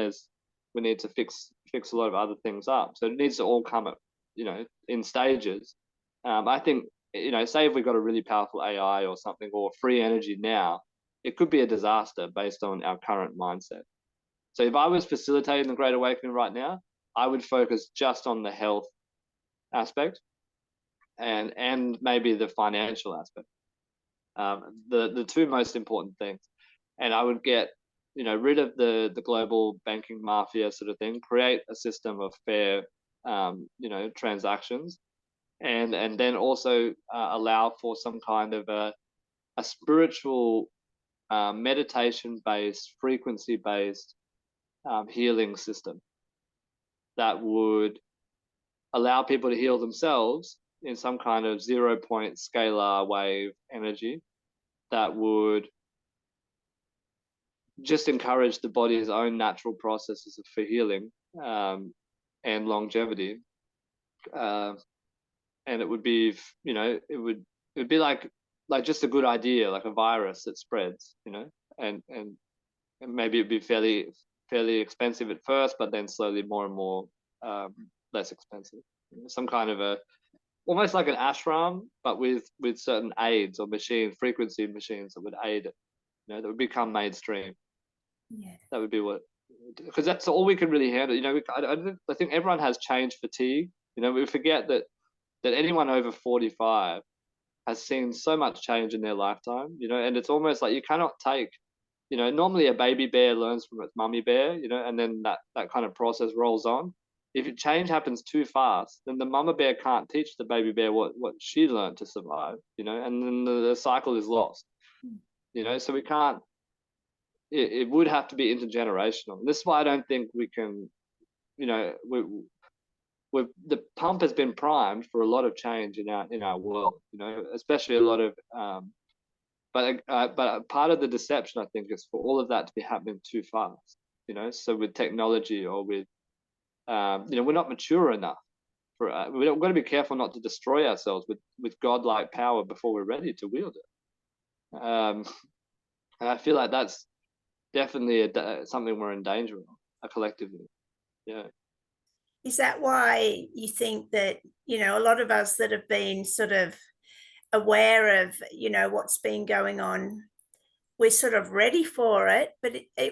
we need to fix a lot of other things up, so it needs to all come up, in stages. I think say if we got a really powerful AI or something, or free energy now, it could be a disaster based on our current mindset. So if I was facilitating the Great Awakening right now, I would focus just on the health aspect and maybe the financial aspect, the two most important things. And I would get rid of the global banking mafia sort of thing, create a system of fair transactions, and then also allow for some kind of a spiritual meditation based, frequency based healing system that would allow people to heal themselves in some kind of 0-point scalar wave energy that would just encourage the body's own natural processes for healing and longevity. And it would be, it would be like just a good idea, like a virus that spreads, and maybe it'd be fairly expensive at first, but then slowly more and more less expensive. Some kind of almost like an ashram, but with certain aids or frequency machines that would aid it, that would become mainstream. Yeah, that would be because that's all we can really handle. I think everyone has change fatigue. We forget that anyone over 45 has seen so much change in their lifetime, and it's almost like you cannot take, normally a baby bear learns from its mummy bear, and then that kind of process rolls on. If change happens too fast, then the mama bear can't teach the baby bear what she learned to survive, and then the cycle is lost, so we can't, it would have to be intergenerational. And this is why I don't think we can, the pump has been primed for a lot of change in our world, especially a lot of, but part of the deception, I think, is for all of that to be happening too fast, so with technology or with, we're not mature enough for, we've got to be careful not to destroy ourselves with godlike power before we're ready to wield it. And I feel like that's definitely something we're in danger of, collectively. Yeah. Is that why you think that, a lot of us that have been sort of aware of, what's been going on, we're sort of ready for it, but a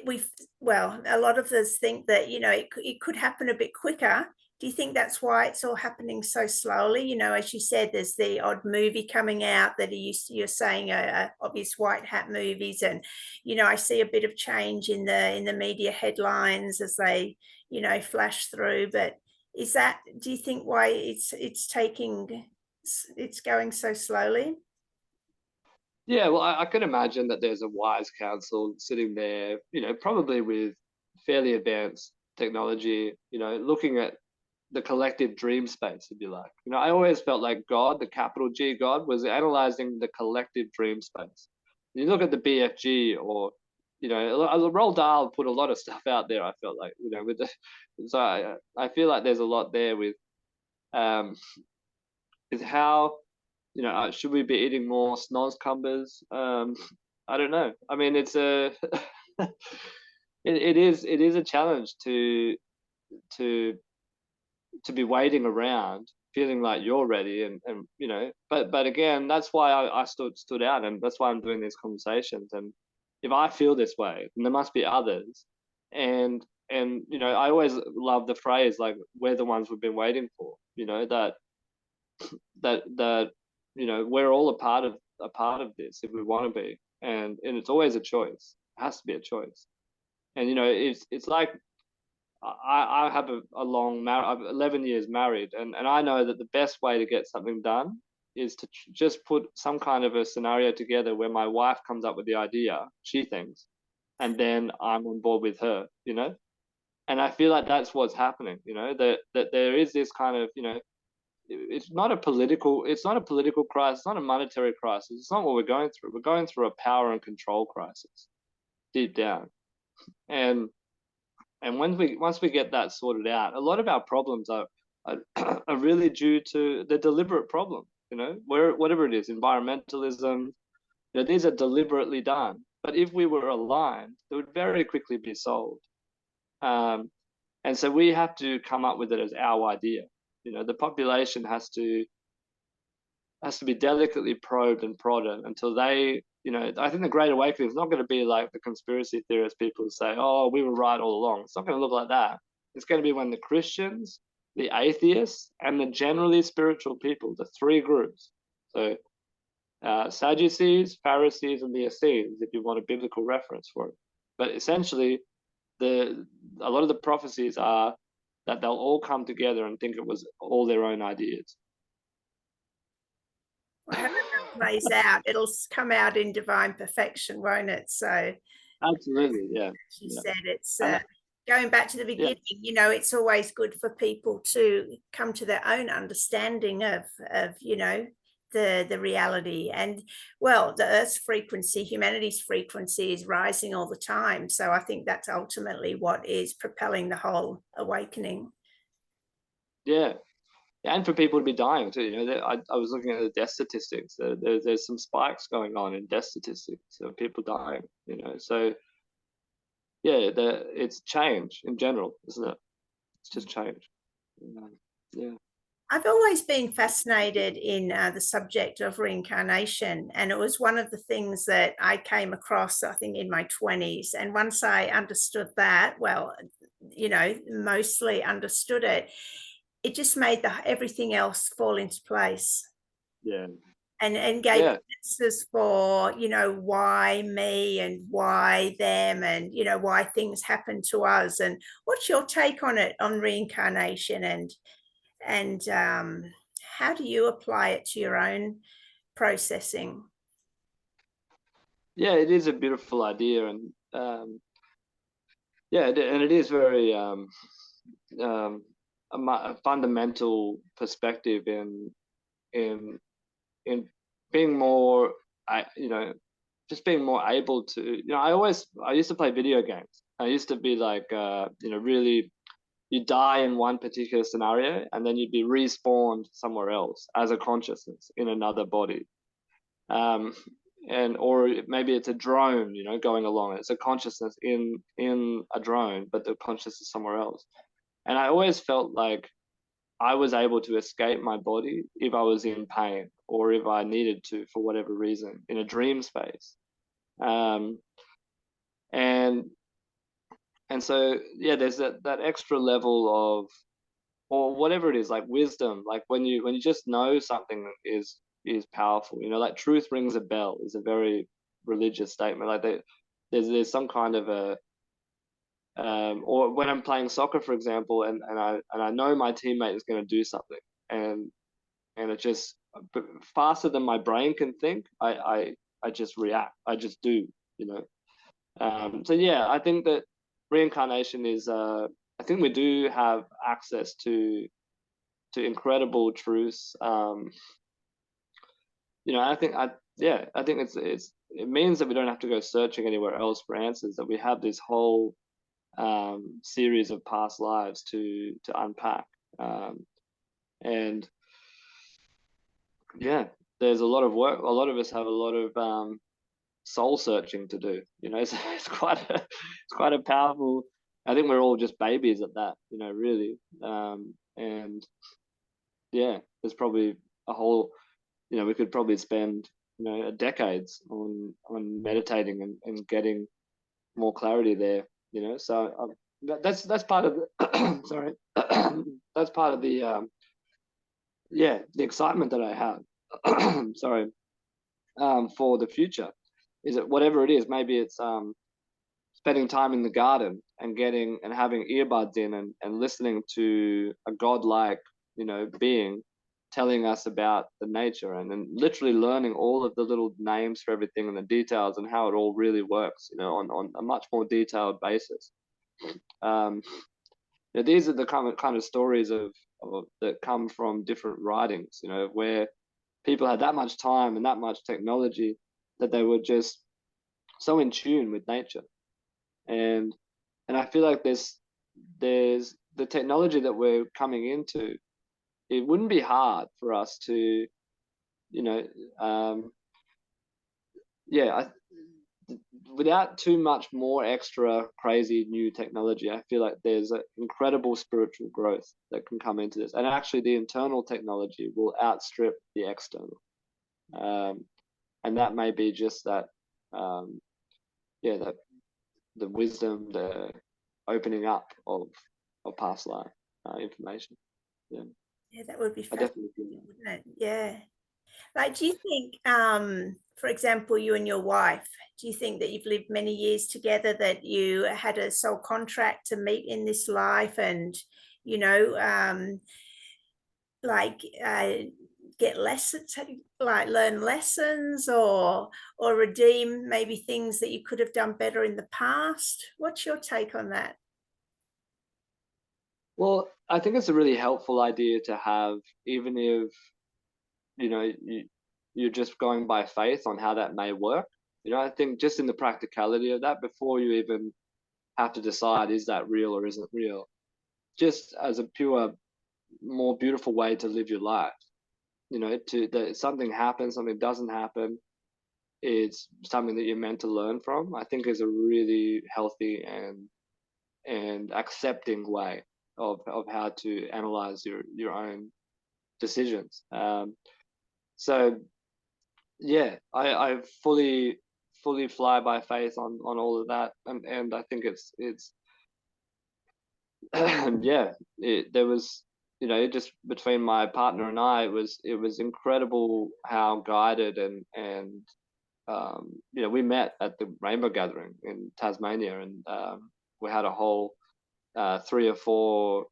lot of us think that, it could happen a bit quicker. Do you think that's why it's all happening so slowly? As you said, there's the odd movie coming out that you're saying obvious white hat movies, and I see a bit of change in the media headlines as they flash through. But Is that, do you think, why it's going so slowly? Yeah, well, I can imagine that there's a wise council sitting there, probably with fairly advanced technology, looking at the collective dream space, if you like. I always felt like God, the capital G God, was analyzing the collective dream space. You look at the BFG, or Roald Dahl put a lot of stuff out there. I felt like, with the, so I feel like there's a lot there um, with how, should we be eating more snoz cumbers? I don't know. I mean, it's a it is a challenge to to be waiting around feeling like you're ready, and but again, that's why I stood out, and that's why I'm doing these conversations. And if I feel this way, then there must be others. And I always love the phrase, like, we're the ones we've been waiting for, that we're all a part of this if we want to be. And it's always a choice. It has to be a choice. And it's like, I have a long I've 11 years married, and I know that the best way to get something done is to just put some kind of a scenario together where my wife comes up with the idea, she thinks, and then I'm on board with her. And I feel like that's what's happening, that there is this kind of, it's not a political crisis, it's not a monetary crisis, it's not what we're going through. We're going through a power and control crisis deep down. And once we get that sorted out, a lot of our problems are really due to the deliberate problem. Whatever it is, environmentalism, these are deliberately done. But if we were aligned, they would very quickly be solved. And so we have to come up with it as our idea. The population has to be delicately probed and prodded until they, I think the Great Awakening is not going to be like the conspiracy theorist people who say, oh, we were right all along. It's not going to look like that. It's going to be when the Christians, the atheists, and the generally spiritual people, the three groups. So Sadducees, Pharisees, and the Essenes, if you want a biblical reference for it. But essentially, a lot of the prophecies are that they'll all come together and think it was all their own ideas. However it plays out, it'll come out in divine perfection, won't it? So absolutely, yeah. She said it's And going back to the yeah, beginning. It's always good for people to come to their own understanding of the reality. And well, the Earth's frequency, humanity's frequency, is rising all the time. So I think that's ultimately what is propelling the whole awakening. yeah. And for people to be dying too. I was looking at the death statistics. There's some spikes going on in death statistics of people dying. So yeah, it's change in general, isn't it? It's just change. Yeah. I've always been fascinated in the subject of reincarnation. And it was one of the things that I came across, I think, in my 20s. And once I understood that, well, mostly understood it, it just made everything else fall into place. Yeah. And gave answers for, why me and why them, and, why things happen to us. And what's your take on it, on reincarnation, and how do you apply it to your own processing? Yeah, it is a beautiful idea, and yeah, and it is very a fundamental perspective in in being more, just being more able to, I used to play video games. I used to be like, really, you die in one particular scenario and then you'd be respawned somewhere else as a consciousness in another body. Um, and or maybe it's a drone, going along. It's a consciousness in a drone, but the consciousness is somewhere else. And I always felt like I was able to escape my body if I was in pain or if I needed to for whatever reason in a dream space. Um, and and so yeah, there's that extra level of, or whatever it is, like wisdom, like when you just know something is powerful. Like truth rings a bell is a very religious statement. Like there's some kind of Or when I'm playing soccer, for example, and I know my teammate is going to do something, and it just faster than my brain can think, I just react. I just do, you know. So yeah, I think that reincarnation is. I think we do have access to incredible truths. You know, I think it means that we don't have to go searching anywhere else for answers. That we have this whole series of past lives to unpack, and yeah, there's a lot of work. A lot of us have a lot of soul searching to do. You know, it's quite a powerful. I think we're all just babies at that. You know, really, and yeah, there's probably a whole. You know, we could probably spend decades on meditating and getting more clarity there. You know, so that's part of the sorry, that's part of the the excitement that I have. Sorry, for the future is that whatever it is, maybe it's spending time in the garden and getting and having earbuds in and listening to a godlike being telling us about the nature, and then literally learning all of the little names for everything and the details and how it all really works, on a much more detailed basis. um, these are the kind of stories of that come from different writings, where people had that much time and that much technology that they were just so in tune with nature. And I feel like there's the technology that we're coming into. It wouldn't be hard for us to, you know, um, yeah, without too much more extra crazy new technology. I feel like there's an incredible spiritual growth that can come into this, and actually, the internal technology will outstrip the external. And that may be just that, that the wisdom, the opening up of past life information. Yeah, Yeah, that would be I definitely feel fascinating, that. wouldn't it? Yeah. Like, do you think, for example, you and your wife, do you think that you've lived many years together, that you had a soul contract to meet in this life and, you know, like get lessons, like learn lessons or redeem maybe things that you could have done better in the past? What's your take on that? Well, I think it's a really helpful idea to have, even if you're just going by faith on how that may work. I think just in the practicality of that, before you even have to decide is that real or isn't real, just as a pure, more beautiful way to live your life. To that something happens, something doesn't happen, it's something that you're meant to learn from. I think is a really healthy and accepting way of how to analyze your own decisions. So yeah, I fully fly by faith on all of that, and I think it's yeah, there was, just between my partner and I, it was incredible how guided and we met at the Rainbow Gathering in Tasmania, and we had a whole 3 or 4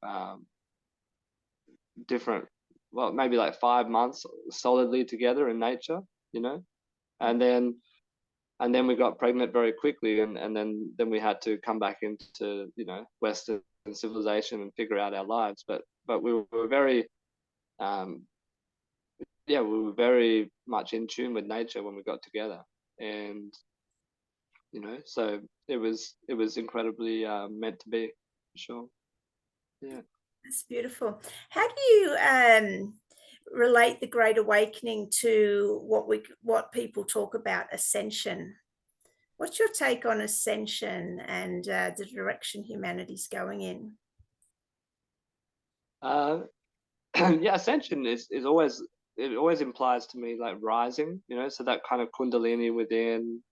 different, well, maybe like 5 months solidly together in nature, you know, and then we got pregnant very quickly, and then we had to come back into Western civilization and figure out our lives. But we were very we were very much in tune with nature when we got together, and so it was incredibly meant to be, for sure. Yeah. That's beautiful. How do you relate the Great Awakening to what people talk about ascension? What's your take on ascension and the direction humanity's going in? uh yeah, ascension is always, it always implies to me like rising, so that kind of kundalini within,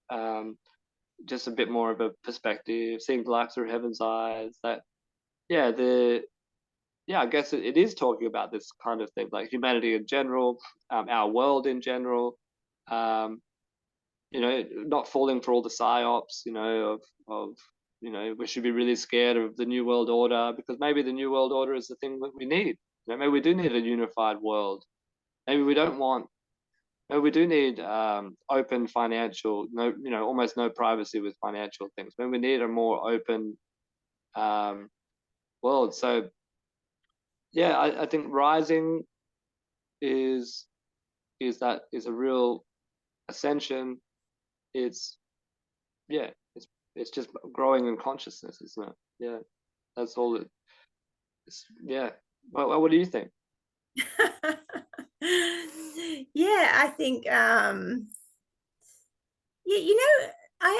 just a bit more of a perspective, seeing life through heaven's eyes. That yeah, I guess it is talking about this kind of thing, like humanity in general, our world in general, um, not falling for all the psyops, of we should be really scared of the new world order, because maybe the new world order is the thing that we need. Maybe we do need a unified world. Maybe we don't want. Maybe we do need open financial, no, almost no privacy with financial things. Maybe we need a more open world. So yeah, I think rising is a real ascension. It's yeah, it's just growing in consciousness, isn't it? Yeah, that's all it. Yeah. What do you think? Yeah, I think I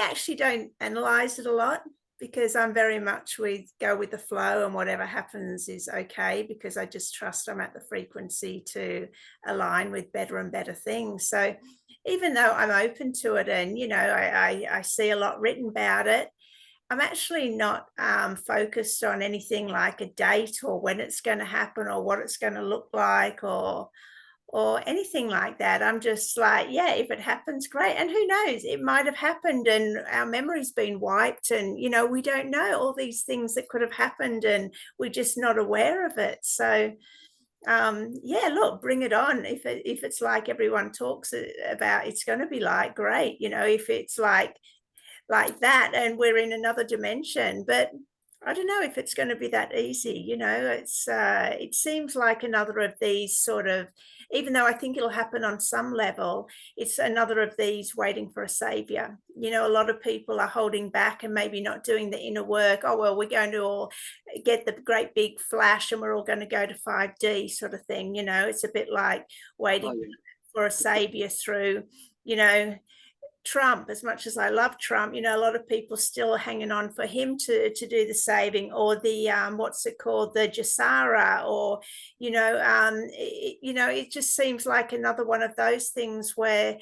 actually don't analyze it a lot, because I'm very much with go with the flow, and whatever happens is okay, because I just trust I'm at the frequency to align with better and better things. So even though I'm open to it, and I see a lot written about it, I'm actually not focused on anything like a date or when it's going to happen or what it's going to look like, or anything like that. I'm just like, yeah, if it happens, great. And who knows, it might have happened and our memory's been wiped, and we don't know all these things that could have happened, and we're just not aware of it. So yeah, look, bring it on. If it's like everyone talks about, it's going to be like, great. If it's like that and we're in another dimension. But I don't know if it's going to be that easy. It seems like another of these sort of, even though I think it'll happen on some level, it's another of these waiting for a savior. A lot of people are holding back and maybe not doing the inner work. Oh, well, we're going to all get the great big flash and we're all going to go to 5D sort of thing. It's a bit like Oh, waiting yeah. for a savior through, you know, Trump. As much as I love Trump, a lot of people still hanging on for him to do the saving, or the what's it called, the Jasara, or it just seems like another one of those things where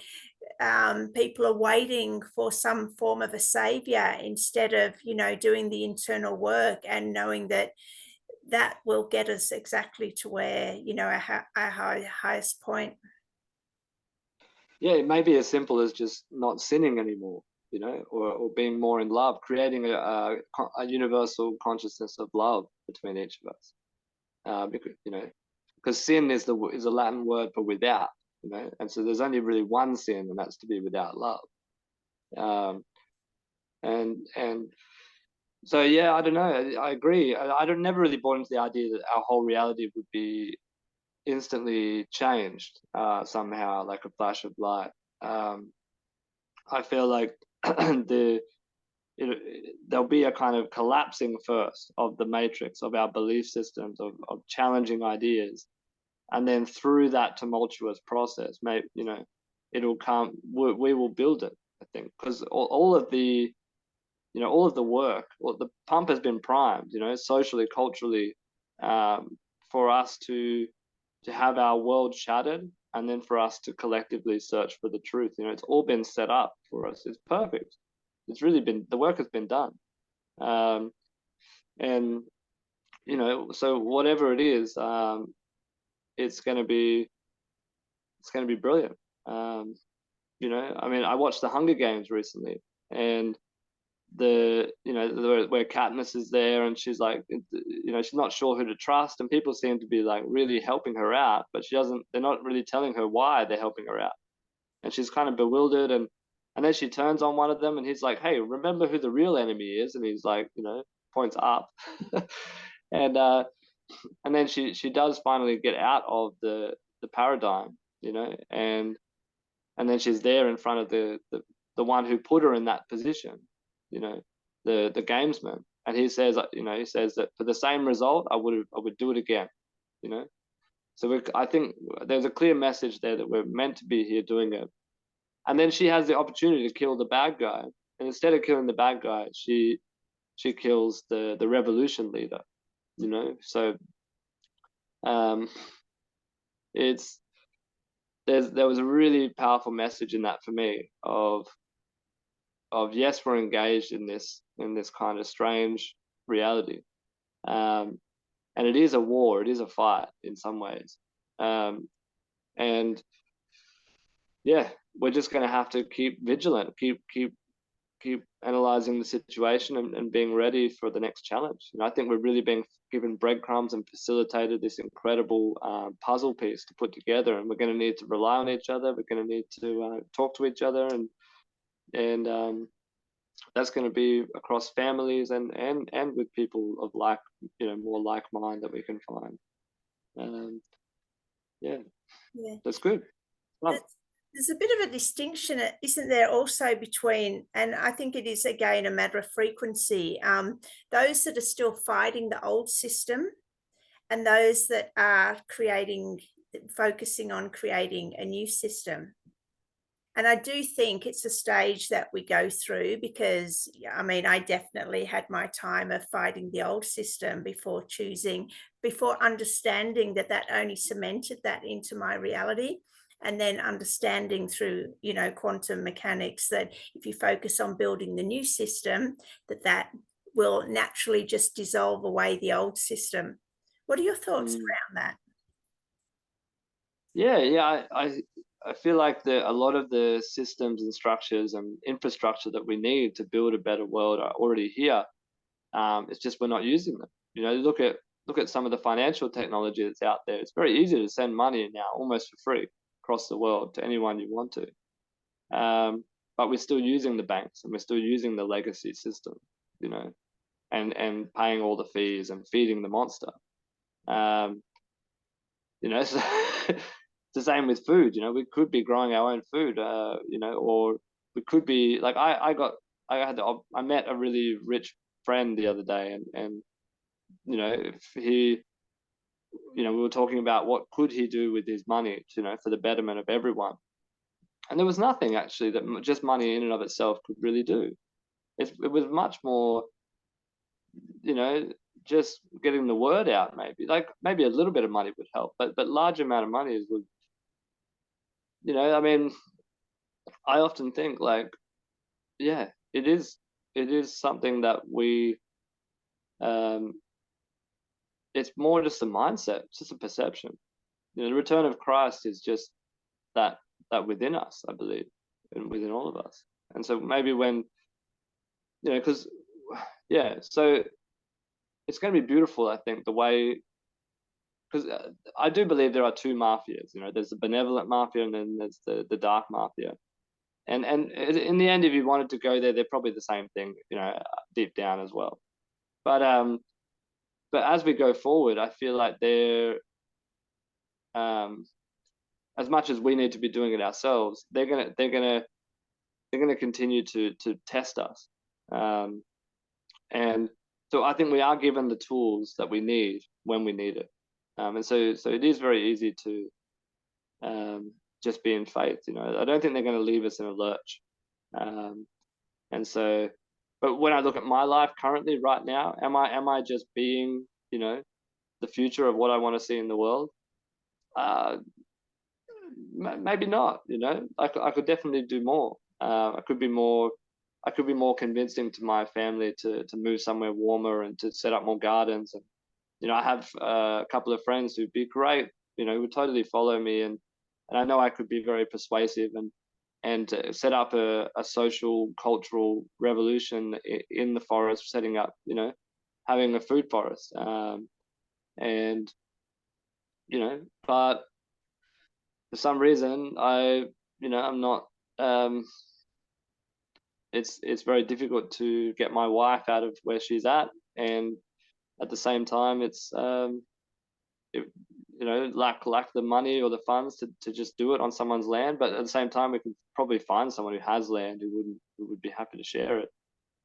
people are waiting for some form of a savior, instead of doing the internal work and knowing that that will get us exactly to where our highest point. Yeah, it may be as simple as just not sinning anymore, or being more in love, creating a universal consciousness of love between each of us. Because sin is a Latin word for without, and so there's only really one sin, and that's to be without love. And so yeah, I don't know. I agree. I don't never really bought into the idea that our whole reality would be instantly changed somehow, like a flash of light. I feel like there'll be a kind of collapsing first of the matrix of our belief systems, of challenging ideas, and then through that tumultuous process, it'll come. We will build it, I think, because all of the work, well, the pump has been primed, socially, culturally, for us to have our world shattered, and then for us to collectively search for the truth. It's all been set up for us. It's perfect. It's really been, the work has been done. And so whatever it is, it's going to be brilliant. I mean, I watched the Hunger Games recently, and where Katniss is there, and she's like, she's not sure who to trust, and people seem to be like really helping her out, but they're not really telling her why they're helping her out, and she's kind of bewildered, and then she turns on one of them, and he's like, hey, remember who the real enemy is, and he's like, points up. and and then she does finally get out of the paradigm, and then she's there in front of the one who put her in that position, the gamesman, and he says that for the same result, I would do it again, So I think there's a clear message there that we're meant to be here doing it. And then she has the opportunity to kill the bad guy, and instead of killing the bad guy, she kills the revolution leader, So it's there was a really powerful message in that for me of yes, we're engaged in this kind of strange reality, and it is a war, it is a fight in some ways, and yeah, we're just going to have to keep vigilant, keep keep analyzing the situation and being ready for the next challenge. I think we're really being given breadcrumbs and facilitated this incredible puzzle piece to put together, and we're going to need to rely on each other. We're going to need to talk to each other, and that's going to be across families and with people of more like mind that we can find. Yeah, that's good. Fun. There's a bit of a distinction, isn't there, also between, and I think it is again a matter of frequency, those that are still fighting the old system and those that are focusing on creating a new system. And I do think it's a stage that we go through, because I mean, I definitely had my time of fighting the old system before understanding that only cemented that into my reality. And then understanding through, quantum mechanics, that if you focus on building the new system, that will naturally just dissolve away the old system. What are your thoughts around that? Yeah. I feel like a lot of the systems and structures and infrastructure that we need to build a better world are already here. It's just we're not using them. Look at some of the financial technology that's out there. It's very easy to send money now, almost for free, across the world to anyone you want to. But we're still using the banks, and we're still using the legacy system, and paying all the fees and feeding the monster. So it's the same with food. We could be growing our own food, or we could be like I met a really rich friend the other day, and if he, we were talking about what could he do with his money, for the betterment of everyone. And there was nothing actually that just money in and of itself could really do. It was much more, just getting the word out. Maybe a little bit of money would help, but large amount of money would, I mean, I often think yeah, it is something that we, it's more just a mindset, it's just a perception. The return of Christ is just that within us, I believe, and within all of us. And so maybe when, because so it's going to be beautiful, I think, the way, because I do believe there are two mafias. There's the benevolent mafia, and then there's the dark mafia. And in the end, if you wanted to go there, they're probably the same thing, deep down as well. But as we go forward, I feel like they're, as much as we need to be doing it ourselves, they're gonna continue to test us. And so I think we are given the tools that we need when we need it. And so it is very easy to just be in faith. I don't think they're going to leave us in a lurch. And so, but when I look at my life currently, right now, am I just being, the future of what I want to see in the world? Maybe not. I could definitely do more. I could be more convincing to my family to move somewhere warmer and to set up more gardens. And I have a couple of friends who'd be great, who would totally follow me, and I know I could be very persuasive and set up a social cultural revolution in the forest, setting up, having a food forest, and but for some reason I'm not. It's very difficult to get my wife out of where she's at, and at the same time, it's lack the money or the funds to just do it on someone's land. But at the same time, we could probably find someone who has land who would be happy to share it.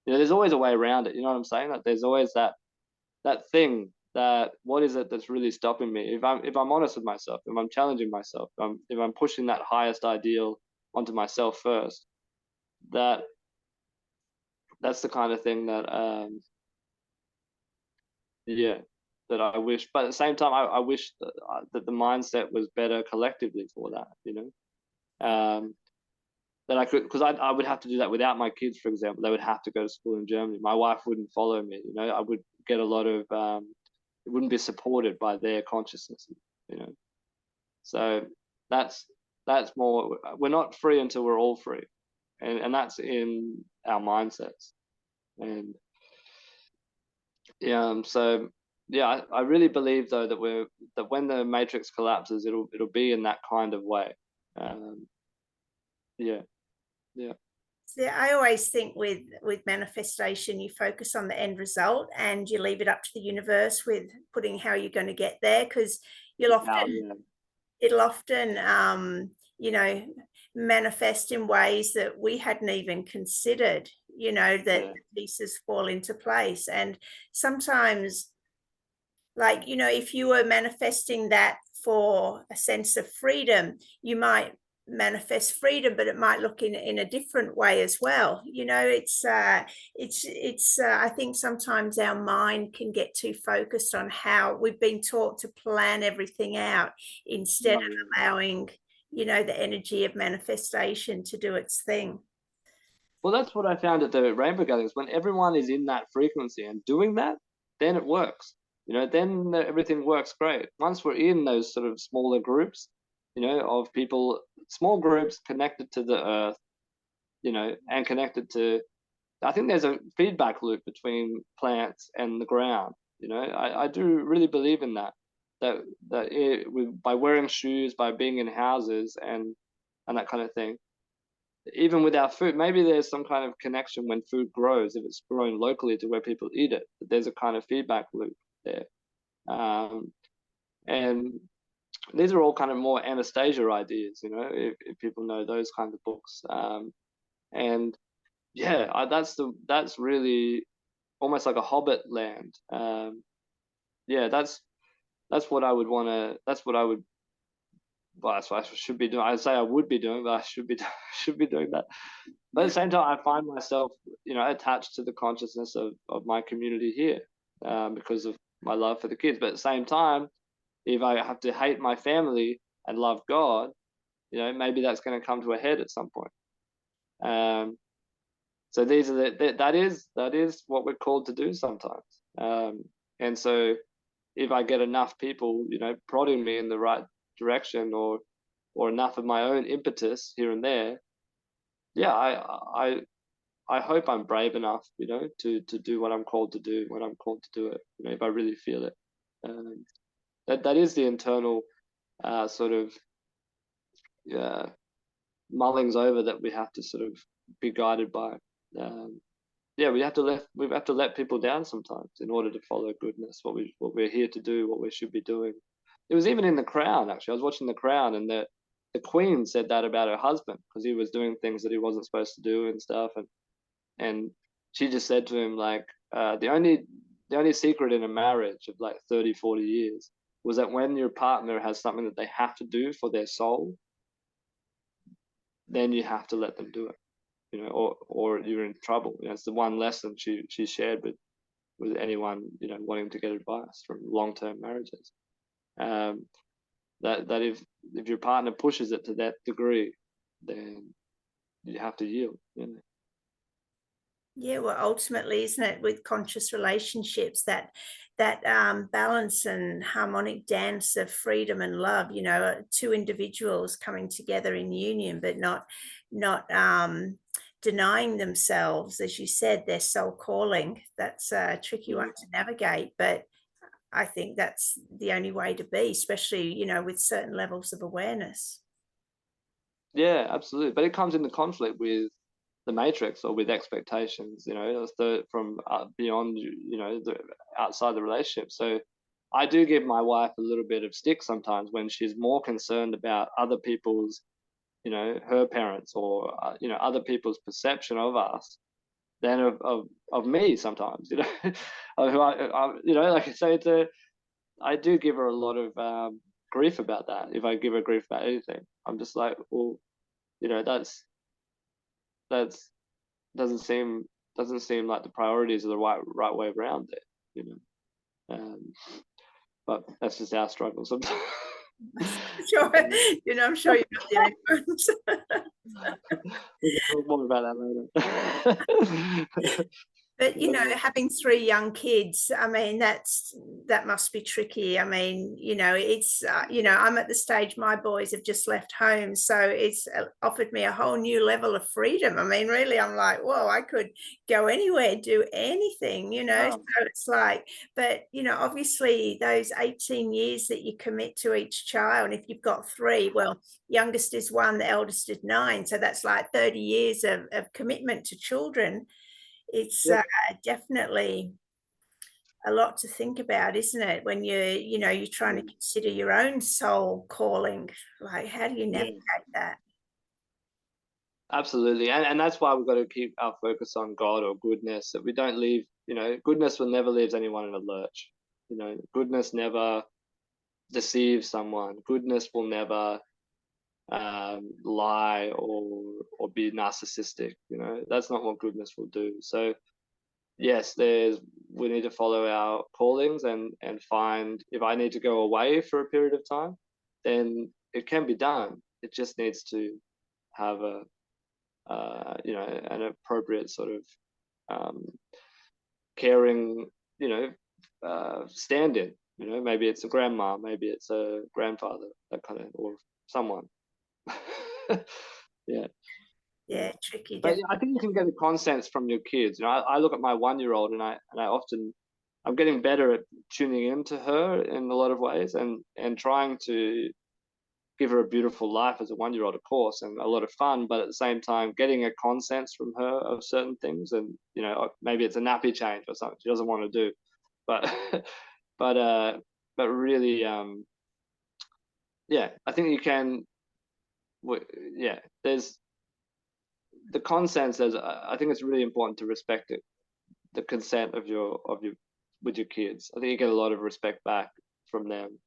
There's always a way around it. You know what I'm saying? Like there's always that thing, that what is it that's really stopping me? If I'm honest with myself, if I'm challenging myself, if I'm pushing that highest ideal onto myself first, that's the kind of thing that that I wish. But at the same time, I wish that the mindset was better collectively for that. That I could, because I would have to do that without my kids, for example. They would have to go to school in Germany. My wife wouldn't follow me. I would get a lot of it wouldn't be supported by their consciousness. So that's more. We're not free until we're all free. and that's in our mindsets. And so yeah, I really believe though that when the matrix collapses, it'll be in that kind of way. Yeah. See, I always think with manifestation, you focus on the end result and you leave it up to the universe with putting how you're going to get there, because it'll often manifest in ways that we hadn't even considered, that the pieces fall into place. And sometimes, like, if you were manifesting that for a sense of freedom, you might manifest freedom, but it might look in a different way as well. It's I think sometimes our mind can get too focused on how we've been taught to plan everything out, instead of allowing the energy of manifestation to do its thing. Well, that's what I found at the Rainbow Gatherings. When everyone is in that frequency and doing that, then it works. Then everything works great. Once we're in those sort of smaller groups, of people, small groups connected to the earth, and connected to, I think there's a feedback loop between plants and the ground. I do really believe in that by wearing shoes, by being in houses and that kind of thing. Even with our food, maybe there's some kind of connection when food grows, if it's grown locally to where people eat it. There's a kind of feedback loop there. And these are all kind of more Anastasia ideas, if people know those kinds of books. And yeah, that's really almost like a hobbit land. Yeah, that's what I would want to. That's what I would. Well, that's what I should be doing. I'd say I would be doing, but I should be doing that. But at the same time, I find myself, attached to the consciousness of my community here, because of my love for the kids. But at the same time, if I have to hate my family and love God, maybe that's going to come to a head at some point. So these are that is what we're called to do sometimes. And so if I get enough people, prodding me in the right direction, or enough of my own impetus here and there, yeah, I hope I'm brave enough, to do what I'm called to do when I'm called to do it. If I really feel it. That is the internal sort of mullings over that we have to sort of be guided by. Yeah, we have to let people down sometimes in order to follow goodness, what we're here to do, what we should be doing. It was even in The Crown, actually. I was watching The Crown, and the Queen said that about her husband, because he was doing things that he wasn't supposed to do and stuff, and she just said to him, like, the only secret in a marriage of like 30, 40 years was that when your partner has something that they have to do for their soul, then you have to let them do it, or you're in trouble. It's the one lesson she shared with anyone, wanting to get advice from long-term marriages. That if your partner pushes it to that degree, then you have to yield. Yeah, well, ultimately, isn't it, with conscious relationships, that balance and harmonic dance of freedom and love, two individuals coming together in union, but not denying themselves, as you said, their soul calling. That's a tricky one to navigate, but I think that's the only way to be, especially, with certain levels of awareness. Yeah, absolutely. But it comes into conflict with the matrix, or with expectations, from beyond, outside the relationship. So I do give my wife a little bit of stick sometimes when she's more concerned about other people's, her parents, or other people's perception of us than of me sometimes, who like I say, I do give her a lot of grief about that. If I give her grief about anything, I'm just like, well, that's doesn't seem like the priorities are the right way around it, but that's just our struggle sometimes. Sure. I'm sure you're not the only ones. We'll talk more about that later. But having 3 young kids, I mean, that must be tricky. I mean, it's I'm at the stage my boys have just left home, so it's offered me a whole new level of freedom. I mean, really, I'm like, whoa, I could go anywhere, do anything, Wow. So it's like, but obviously those 18 years that you commit to each child, if you've got 3, well, youngest is 1, the eldest is 9, so that's like 30 years of commitment to children. It's Yep. definitely a lot to think about, isn't it? When you're trying to consider your own soul calling, like how do you navigate that? Absolutely. And that's why we've got to keep our focus on God or goodness, that we don't leave, goodness will never leave anyone in a lurch. Goodness never deceives someone. Goodness will never lie or be narcissistic. That's not what goodness will do. So yes, we need to follow our callings and find, if I need to go away for a period of time, then it can be done. It just needs to have an appropriate sort of caring, stand-in. Maybe it's a grandma, maybe it's a grandfather, that kind of, or someone. Yeah. Yeah, tricky. But I think you can get a consensus from your kids. I look at my 1-year-old and I often, I'm getting better at tuning into her in a lot of ways and trying to give her a beautiful life as a 1-year-old, of course, and a lot of fun, but at the same time getting a consensus from her of certain things. And maybe it's a nappy change or something she doesn't want to do, but but really, I think you can. There's the consensus. I think it's really important to respect it, the consent of your with your kids. I think you get a lot of respect back from them.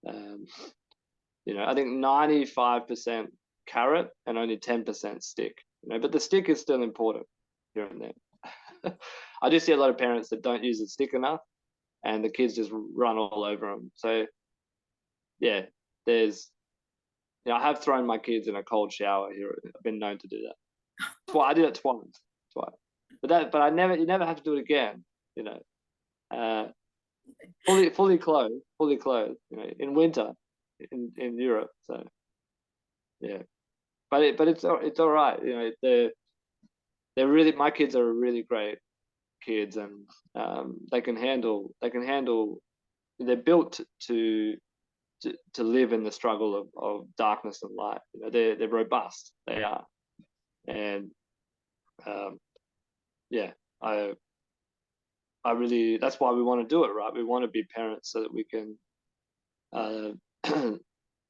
I think 95% carrot and only 10% stick. But the stick is still important here and there. I do see a lot of parents that don't use the stick enough, and the kids just run all over them. So yeah, I have thrown my kids in a cold shower here. I've been known to do that. Well, I did it twice. But you never have to do it again. Fully clothed, in winter in Europe. So yeah, but it's all right. They're really, my kids are really great kids, and they can handle. They're built to live in the struggle of darkness and light. They're robust. They are, and I really, that's why we want to do it, right? We want to be parents so that we can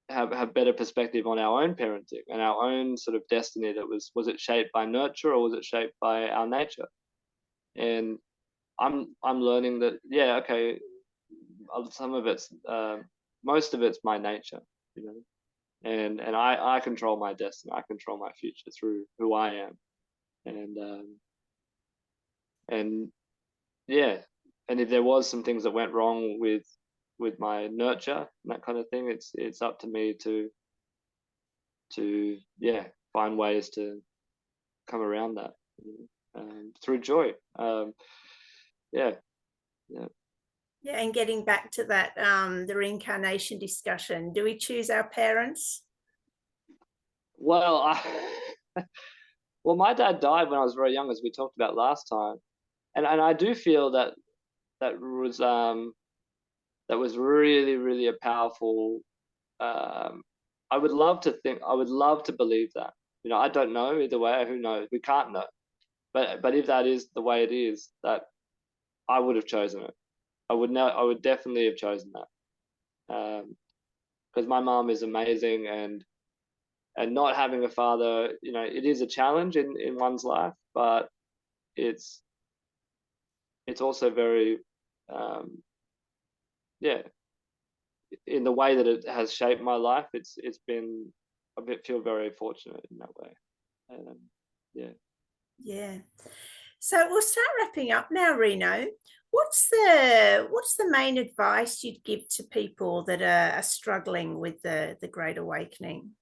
have better perspective on our own parenting and our own sort of destiny. That was it shaped by nurture or was it shaped by our nature? And I'm learning that okay, some of it's most of it's my nature, and I control my destiny. I control my future through who I am, and yeah, and if there was some things that went wrong with my nurture and that kind of thing, it's up to me to find ways to come around that through joy. Yeah. And getting back to that, the reincarnation discussion, do we choose our parents? Well, well, my dad died when I was very young, as we talked about last time, and I do feel that was really, really a powerful. I would love to believe that. I don't know either way. Who knows? We can't know. But if that is the way it is, that I would have chosen it. I would definitely have chosen that. Because my mom is amazing, and not having a father, it is a challenge in one's life, but it's also very, in the way that it has shaped my life. It's been, feel very fortunate in that way. Yeah. So we'll start wrapping up now, Reknow. What's the main advice you'd give to people that are struggling with the Great Awakening?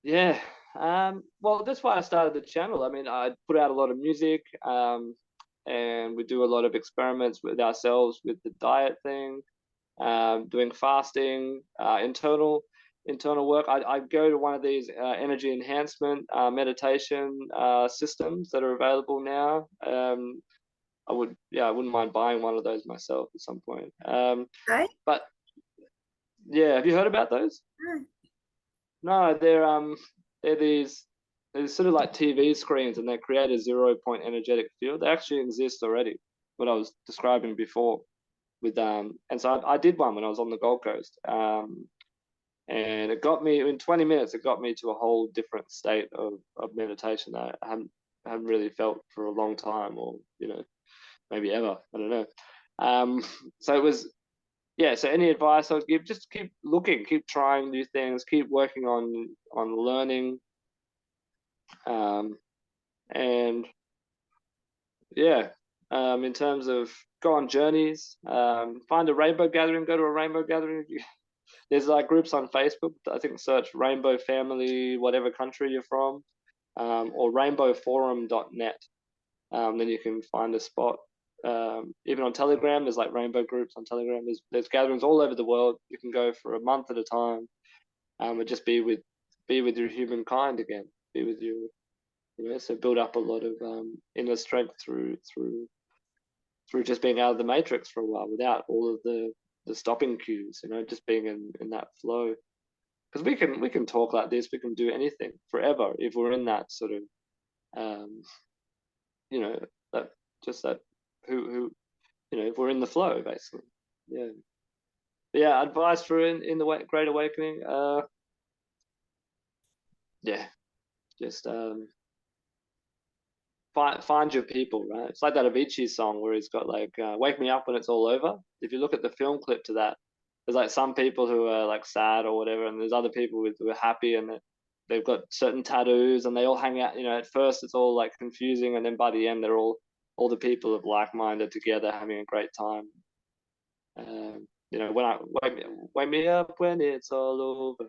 Yeah, Well, that's why I started the channel. I mean, I put out a lot of music, and we do a lot of experiments with ourselves with the diet thing, doing fasting, internal work. I go to one of these energy enhancement meditation systems that are available now. I wouldn't mind buying one of those myself at some point. Okay. But yeah, have you heard about those? No, they're sort of like TV screens, and they create a 0 point energetic field. They actually exist already. What I was describing before with and so I did one when I was on the Gold Coast, and it got me in 20 minutes. It got me to a whole different state of meditation that I haven't really felt for a long time, or maybe ever. I don't know. So it was. Yeah, so any advice I'd give, just keep looking, keep trying new things, keep working on learning, and yeah, in terms of go on journeys, find a rainbow gathering, go to a rainbow gathering. There's like groups on Facebook. I think search Rainbow Family, whatever country you're from, or rainbowforum.net. Then you can find a spot. Even on Telegram, there's like rainbow groups on Telegram. There's gatherings all over the world. You can go for a month at a time, and just be with your humankind again. Be with you, so build up a lot of inner strength through just being out of the matrix for a while without all of the stopping cues. Just being in that flow. Because we can talk like this, we can do anything forever if we're in that sort of that just that who if we're in the flow, basically. Yeah. But yeah, advice for in the Great Awakening. Yeah, just find your people, right? It's like that Avicii song where he's got like "Wake Me Up When It's All Over." If you look at the film clip to that, there's like some people who are like sad or whatever, and there's other people who are happy, and they've got certain tattoos, and they all hang out. At first it's all like confusing, and then by the end they're all the people of like-minded together having a great time. When I wake me up when it's all over,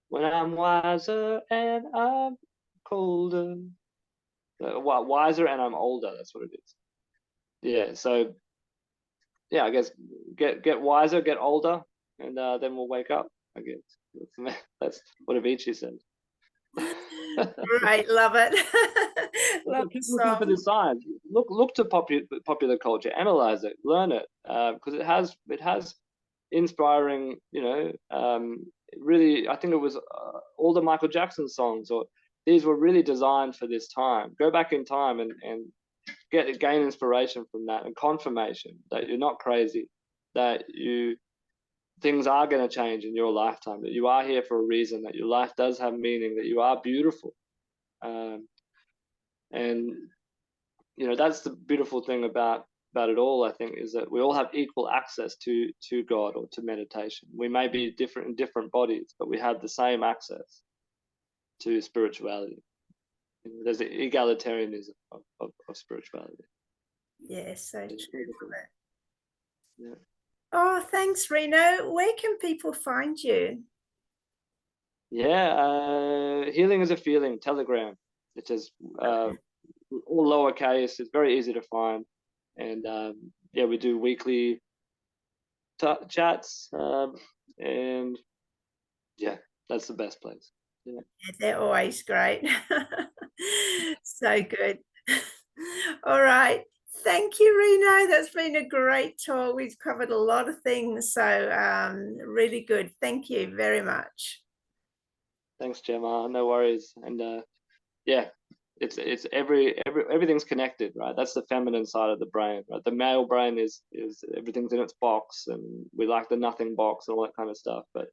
when I'm wiser and I'm colder. Wiser and I'm older. That's what it is. Yeah. So yeah, I guess get wiser, get older, and then we'll wake up. I guess that's what Avicii said. Right, love it. Love Keep the looking for the song. signs. Look to popular culture, analyze it, learn it, because it has inspiring. Really, I think it was all the Michael Jackson songs, or these were really designed for this time. Go back in time and gain inspiration from that, and confirmation that you're not crazy, that things are going to change in your lifetime, that you are here for a reason, that your life does have meaning, that you are beautiful. And that's the beautiful thing about it all, I think, is that we all have equal access to God or to meditation. We may be different in different bodies, but we have the same access to spirituality. There's the egalitarianism of spirituality. Yes, so true. Yeah. Oh, thanks, Reknow. Where can people find you? Yeah, Healing is a Feeling, Telegram. It's just all lowercase. It's very easy to find, and yeah, we do weekly chats, and yeah, that's the best place. Yeah. Yeah, they're always great. So good. All right. Thank you, Reknow. That's been a great talk. We've covered a lot of things. So really good. Thank you very much. Thanks, Gemma. No worries. And yeah, it's everything's connected, right? That's the feminine side of the brain, right? The male brain is everything's in its box, and we like the nothing box and all that kind of stuff. But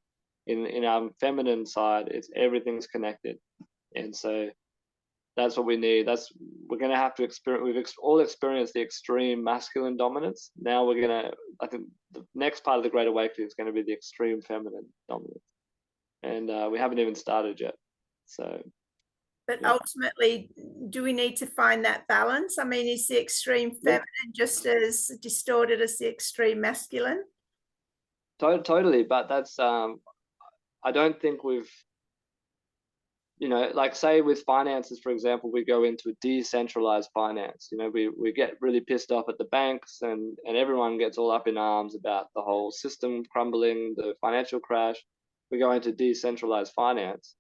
in our feminine side, it's everything's connected, and so that's what we need. We're going to have to experience. We've all experienced the extreme masculine dominance. Now I think the next part of the Great Awakening is going to be the extreme feminine dominance, and we haven't even started yet. So, but yeah. ultimately, do we need to find that balance? I mean, is the extreme feminine just as distorted as the extreme masculine? Totally, but that's I don't think we've like say with finances, for example, we go into a decentralized finance. We get really pissed off at the banks, and everyone gets all up in arms about the whole system crumbling, the financial crash. We go into decentralized finance,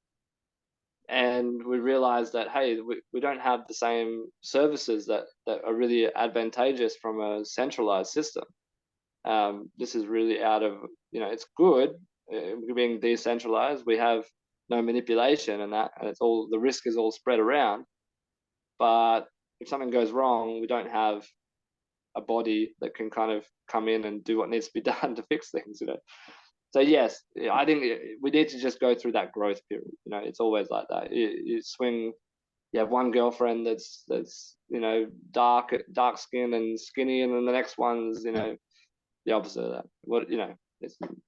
and we realize that, hey, we don't have the same services that are really advantageous from a centralized system. This is really out of, it's good being decentralized. We have no manipulation and it's all, the risk is all spread around. But if something goes wrong, we don't have a body that can kind of come in and do what needs to be done to fix things. So yes, I think we need to just go through that growth period. It's always like that. You swing. You have one girlfriend that's dark skin and skinny, and then the next one's the opposite of that.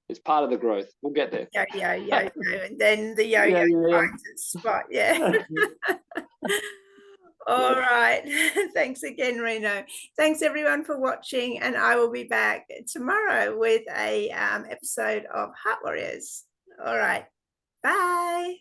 It's part of the growth. We'll get there. Yeah. And then the yo-yo finds its spot. Yeah. All right. Thanks again, Reknow. Thanks everyone for watching, and I will be back tomorrow with a episode of Heart Warriors. All right. Bye.